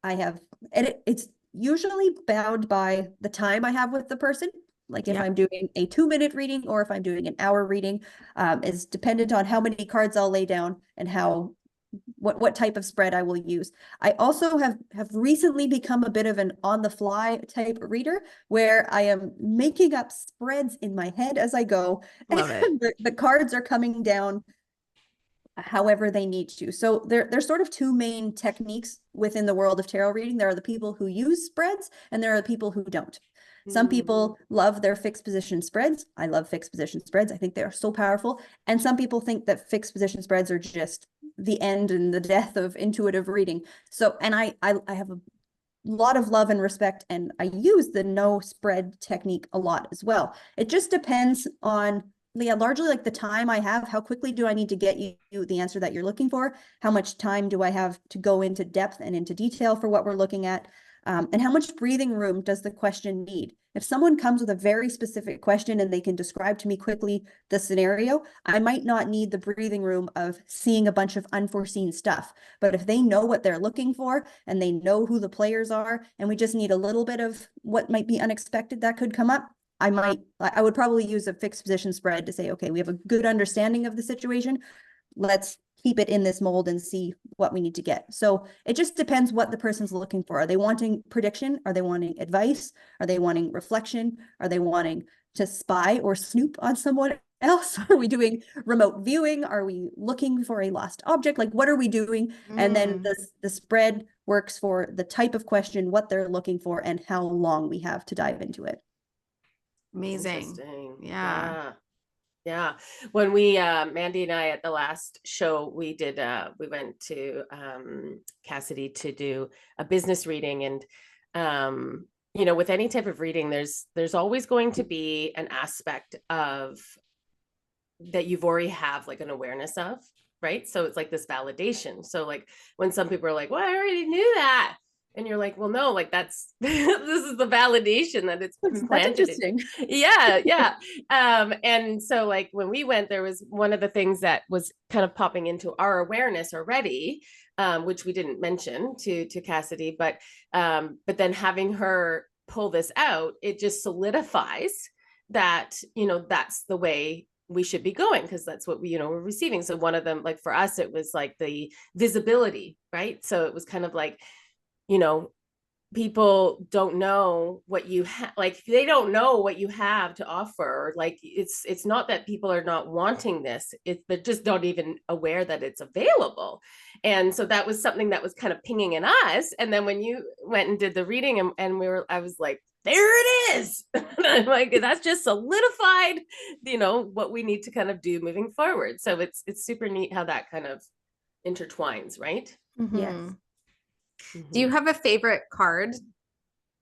S2: I have, and it's usually bound by the time I have with the person. Like if I'm doing a 2-minute reading or if I'm doing an hour reading, is dependent on how many cards I'll lay down and what type of spread I will use. I also have recently become a bit of an on the fly type reader, where I am making up spreads in my head as I go.
S1: Love it.
S2: The cards are coming down however they need to. So there's sort of two main techniques within the world of tarot reading. There are the people who use spreads and there are the people who don't. Some people love their fixed position spreads. I love fixed position spreads. I think they are so powerful. And some people think that fixed position spreads are just the end and the death of intuitive reading. So, and I have a lot of love and respect, and I use the no spread technique a lot as well. It just depends on, largely like the time I have, how quickly do I need to get you the answer that you're looking for? How much time do I have to go into depth and into detail for what we're looking at? And how much breathing room does the question need? If someone comes with a very specific question and they can describe to me quickly the scenario, I might not need the breathing room of seeing a bunch of unforeseen stuff. But if they know what they're looking for and they know who the players are, and we just need a little bit of what might be unexpected that could come up, I would probably use a fixed position spread to say, okay, we have a good understanding of the situation. Let's keep it in this mold and see what we need to get. So it just depends what the person's looking for. Are they wanting prediction? Are they wanting advice? Are they wanting reflection? Are they wanting to spy or snoop on someone else? Are we doing remote viewing? Are we looking for a lost object? Like, what are we doing? And then the spread works for the type of question, what they're looking for, and how long we have to dive into it.
S1: Amazing.
S3: Yeah. When we, Mandy and I at the last show, we went to Cassidy to do a business reading. And, you know, with any type of reading, there's always going to be an aspect of that you've already have like an awareness of, right? So it's like this validation. So like when some people are like, well, I already knew that. And you're like, well, no, like that's, this is the validation that it's planted.
S2: That's interesting.
S3: Yeah. And so like when we went, there was one of the things that was kind of popping into our awareness already, which we didn't mention to Cassidy, but then having her pull this out, it just solidifies that, you know, that's the way we should be going, because that's what we're receiving. So one of them, like for us, it was like the visibility, right? So it was kind of like, you know, people don't know what you have, like they don't know what you have to offer. Like it's not that people are not wanting this, they're just not even aware that it's available. And so that was something that was kind of pinging in us. And then when you went and did the reading, and I was like, there it is. And I'm like, that's just solidified, what we need to kind of do moving forward. So it's super neat how that kind of intertwines, right?
S1: Mm-hmm.
S2: Yes.
S1: Do you have a favorite card,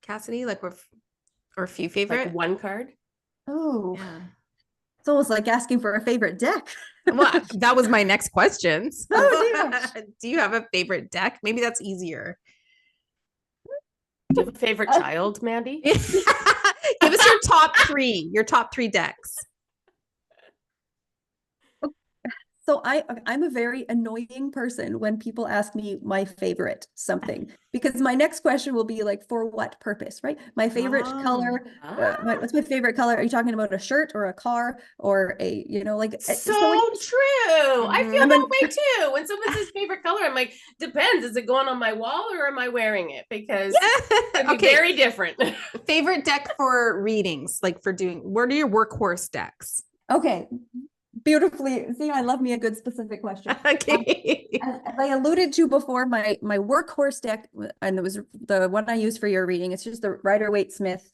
S1: Cassidy? Like, or a few favorite?
S3: Like one card?
S2: Oh,
S1: Yeah.
S2: it's almost like asking for a favorite deck.
S1: Well, that was my next question. So,
S2: Oh,
S1: do you have a favorite deck? Maybe that's easier.
S3: Do you have a favorite child, Mandy?
S1: Give us your top three decks.
S2: So I'm a very annoying person when people ask me my favorite something, because my next question will be like, for what purpose, right? My favorite color. What's my favorite color? Are you talking about a shirt or a car or a, like?
S3: So true. I feel that way too. When someone says favorite color, I'm like, depends. Is it going on my wall or am I wearing it? Because it's very different.
S1: Favorite deck for readings, like for doing, what are your workhorse decks?
S2: Okay. Beautifully. See, I love me a good specific question.
S1: Okay.
S2: As I alluded to before, my workhorse deck, and it was the one I use for your reading. It's just the Rider-Waite-Smith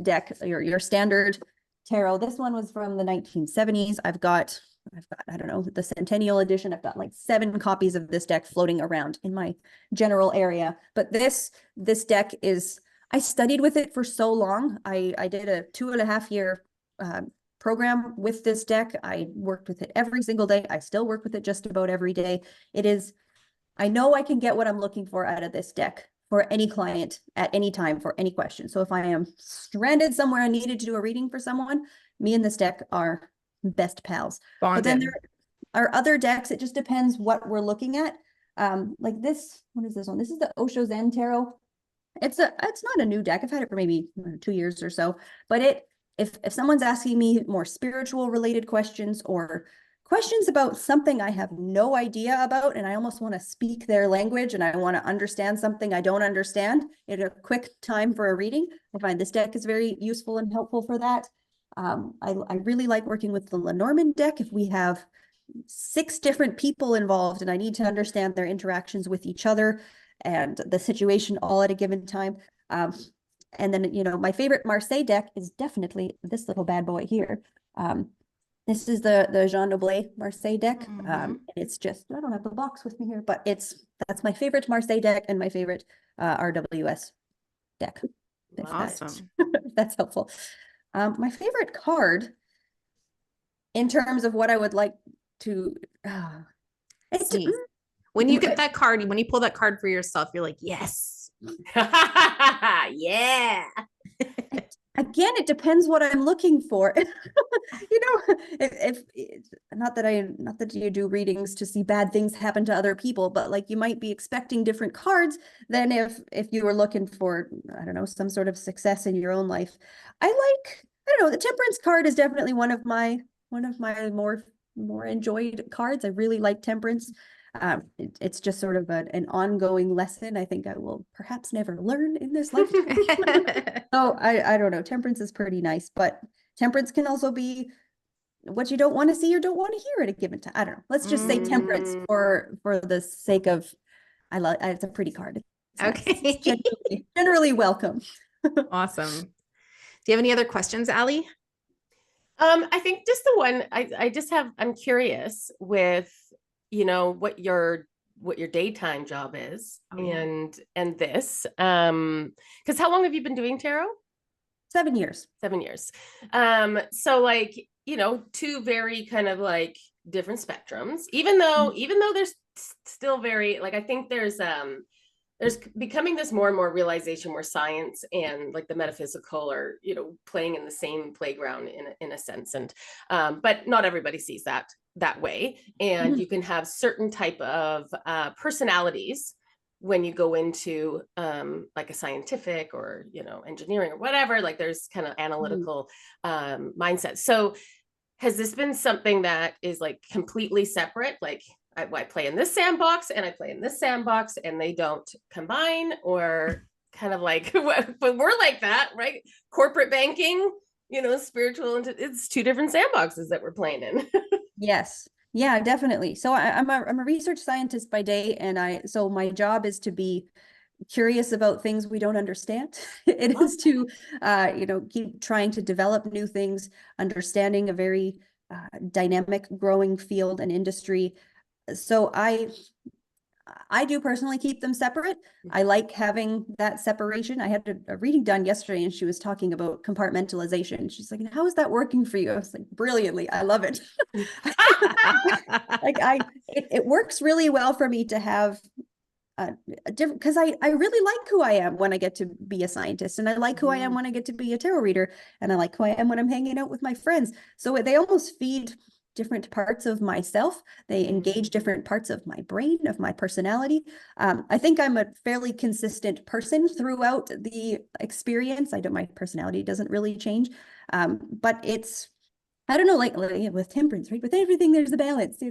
S2: deck, your standard tarot. This one was from the 1970s. I've got, I don't know, the Centennial Edition. I've got like 7 copies of this deck floating around in my general area. But this deck is, I studied with it for so long. I did a 2.5 year program with this deck. I worked with it every single day. I still work with it just about every day. It is, I know I can get what I'm looking for out of this deck for any client at any time for any question. So if I am stranded somewhere and needed to do a reading for someone, me and this deck are best pals.
S1: Bonded.
S2: But then there are other decks. It just depends what we're looking at. Like this, what is this one? This is the Osho Zen Tarot. It's not a new deck. I've had it for maybe 2 years or so, but if someone's asking me more spiritual related questions or questions about something I have no idea about, and I almost want to speak their language and I want to understand something I don't understand in a quick time for a reading, I find this deck is very useful and helpful for that. I really like working with the Lenormand deck if we have 6 different people involved and I need to understand their interactions with each other and the situation all at a given time. And then, my favorite Marseille deck is definitely this little bad boy here. This is the Jean Noblet Marseille deck. It's just, I don't have the box with me here, but that's my favorite Marseille deck and my favorite RWS deck.
S1: Awesome.
S2: If that's helpful. My favorite card in terms of what I would like to
S1: when you get that card, when you pull that card for yourself, you're like, yes.
S3: Yeah.
S2: Again, it depends what I'm looking for. if not that you do readings to see bad things happen to other people, but like you might be expecting different cards than if you were looking for, I don't know, some sort of success in your own life. I don't know, the Temperance card is definitely one of my more enjoyed cards. I really like Temperance. It's just sort of an ongoing lesson I think I will perhaps never learn in this lifetime. So I don't know. Temperance is pretty nice, but Temperance can also be what you don't want to see or don't want to hear at a given time. I don't know. Let's just say Temperance for the sake of, it's a pretty card. It's
S1: okay.
S2: Nice. It's generally welcome.
S1: Awesome. Do you have any other questions, Allie?
S3: I think just the one I'm curious with, what your daytime job is and this, because how long have you been doing tarot?
S2: 7 years.
S3: 7 years. So like, 2 very kind of like different spectrums, even though there's still very, like, I think there's becoming this more and more realization where science and like the metaphysical are, playing in the same playground in a sense. And, but not everybody sees that way. And you can have certain type of personalities when you go into like a scientific or, engineering or whatever, like there's kind of analytical mindset. So has this been something that is like completely separate? Like, I play in this sandbox and I play in this sandbox and they don't combine, or kind of like, but we're like that, right? Corporate banking, spiritual, it's two different sandboxes that we're playing in.
S2: Yes. Yeah, definitely. So I'm a research scientist by day, and so my job is to be curious about things we don't understand. It is to, keep trying to develop new things, understanding a very dynamic, growing field and industry. So I do personally keep them separate. I like having that separation. I had a reading done yesterday and she was talking about compartmentalization. She's like, how is that working for you? I was like, brilliantly. I love it. It works really well for me to have a different, because I really like who I am when I get to be a scientist, and I like who I am when I get to be a tarot reader, and I like who I am when I'm hanging out with my friends. So they almost feed different parts of myself. They engage different parts of my brain, of my personality. I think I'm a fairly consistent person throughout the experience. My personality doesn't really change, but it's, I don't know, like with temperance, right? With everything, there's a balance, a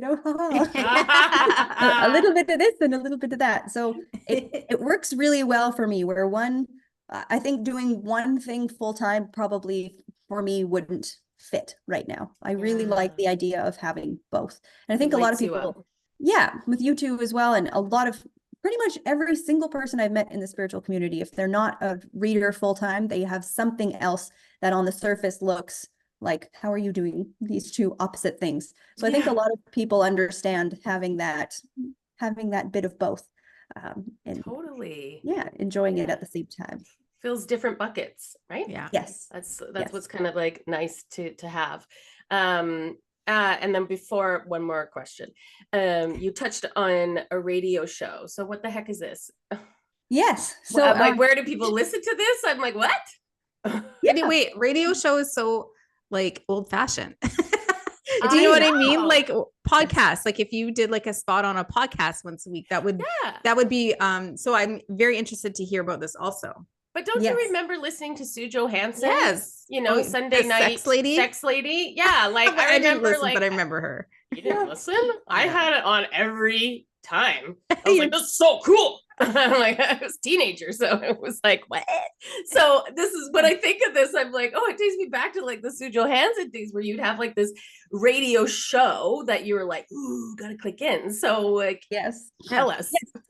S2: little bit of this and a little bit of that. So it works really well for me, where I think doing one thing full time probably for me wouldn't fit right now. I really like the idea of having both. And I think a lot of people, with you too as well. And pretty much every single person I've met in the spiritual community, if they're not a reader full time, they have something else that on the surface looks like, how are you doing these two opposite things? So I think a lot of people understand having that bit of both, and
S3: totally,
S2: enjoying it at the same time.
S3: Fills different buckets, right?
S2: Yes,
S3: that's what's kind of like nice to have. And then before, one more question. You touched on a radio show. So what the heck is this?
S2: Yes. So
S3: I'm like, where do people listen to this? I'm like, what?
S1: Wait, radio show is so like old fashioned. Do you know what I mean? Like podcasts, like if you did like a spot on a podcast once a week, that would be, so I'm very interested to hear about this also.
S3: But don't you remember listening to Sue Johansson?
S1: Yes.
S3: Sunday night sex lady. Yeah. Like
S1: I didn't listen, but I remember her.
S3: You didn't listen? I had it on every time. I was like, this is so cool. I'm like, I was a teenager, so it was like, what? So this is when I think of this, I'm like, oh, it takes me back to like the Sue Johansson days where you'd have like this radio show that you were like, ooh, gotta click in. So like, tell us.
S2: Yes.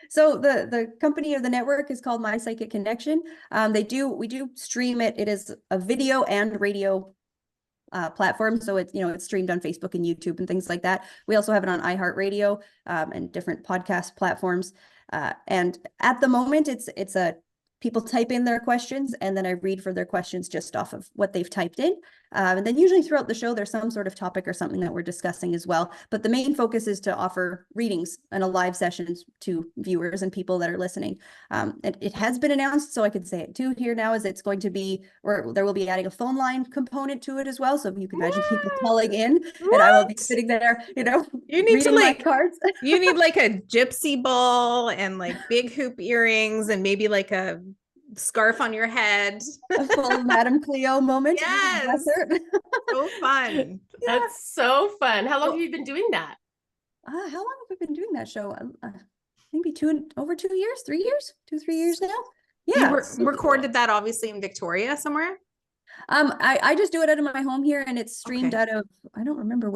S2: So the company or the network is called My Psychic Connection. We do stream it. It is a video and radio platform. So it's streamed on Facebook and YouTube and things like that. We also have it on iHeartRadio and different podcast platforms. And at the moment, it's people type in their questions and then I read for their questions just off of what they've typed in. And then usually throughout the show, there's some sort of topic or something that we're discussing as well. But the main focus is to offer readings and a live sessions to viewers and people that are listening. It has been announced, so I could say it too here now, is it's going to be, or there will be adding a phone line component to it as well. So you can imagine people calling in and I will be sitting there,
S1: you need to like cards. You need like a gypsy ball and like big hoop earrings and maybe like a scarf on your head.
S2: A full Madame Cleo moment.
S1: Yes. So fun.
S3: That's so fun. How long have you been doing that?
S2: How long have I been doing that show? Maybe 3 years, 3 years now. Yeah.
S1: You recorded that obviously in Victoria somewhere?
S2: I just do it out of my home here, and it's streamed out of, I don't remember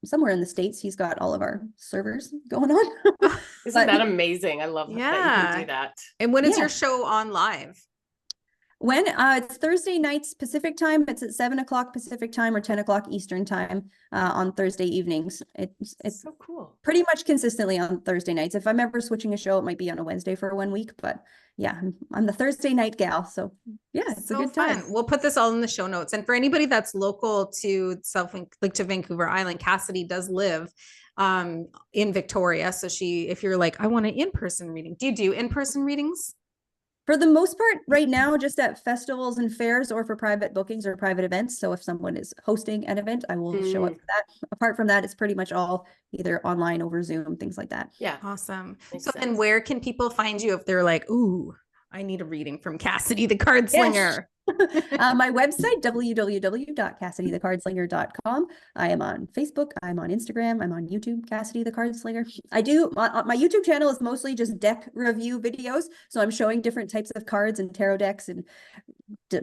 S2: somewhere in the States. He's got all of our servers going on.
S3: Isn't that amazing? I love that you can do that.
S1: And when is your show on live?
S2: When it's Thursday nights Pacific time. It's at 7:00 Pacific time or 10:00 Eastern time on Thursday evenings. It's
S3: so cool.
S2: Pretty much consistently on Thursday nights. If I'm ever switching a show, it might be on a Wednesday for 1 week, but yeah, I'm the Thursday night gal. So yeah, it's so a good time.
S1: We'll put this all in the show notes. And for anybody that's local to to Vancouver Island, Cassidy does live in Victoria. So if you're like, I want an in-person reading. Do you do in-person readings?
S2: For the most part, right now, just at festivals and fairs or for private bookings or private events. So if someone is hosting an event, I will show up for that. Apart from that, it's pretty much all either online, over Zoom, things like that.
S3: Yeah.
S1: Awesome. So then where can people find you if they're like, ooh, I need a reading from Cassidy the Card Slinger?
S2: My website, www.CassidyTheCardSlinger.com. I am on Facebook. I'm on Instagram. I'm on YouTube, Cassidy the Card Slinger. My YouTube channel is mostly just deck review videos. So I'm showing different types of cards and tarot decks and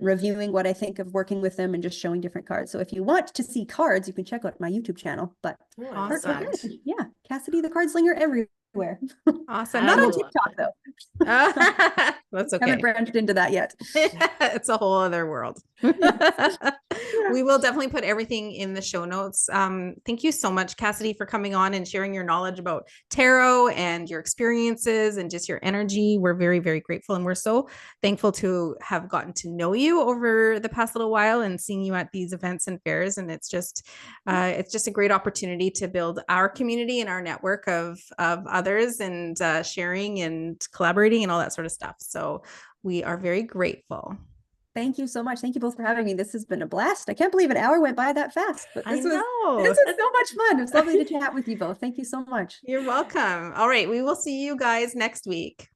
S2: reviewing what I think of working with them and just showing different cards. So if you want to see cards, you can check out my YouTube channel. But
S1: Awesome.
S2: yeah, Cassidy the Card Slinger everywhere.
S1: Awesome.
S2: Not
S1: And
S2: on
S1: we'll-
S2: TikTok though.
S1: That's
S2: Haven't
S1: okay.
S2: branched into that yet.
S1: It's a whole other world. We will definitely put everything in the show notes. Thank you so much, Cassidy, for coming on and sharing your knowledge about tarot and your experiences and just your energy. We're very, very grateful. And we're so thankful to have gotten to know you over the past little while and seeing you at these events and fairs. And it's just a great opportunity to build our community and our network of others and sharing and collaborating and all that sort of stuff. So we are very grateful.
S2: Thank you so much. Thank you both for having me. This has been a blast. I can't believe an hour went by that fast, but this was so much fun. It was lovely to chat with you both. Thank you so much.
S1: You're welcome. All right. We will see you guys next week.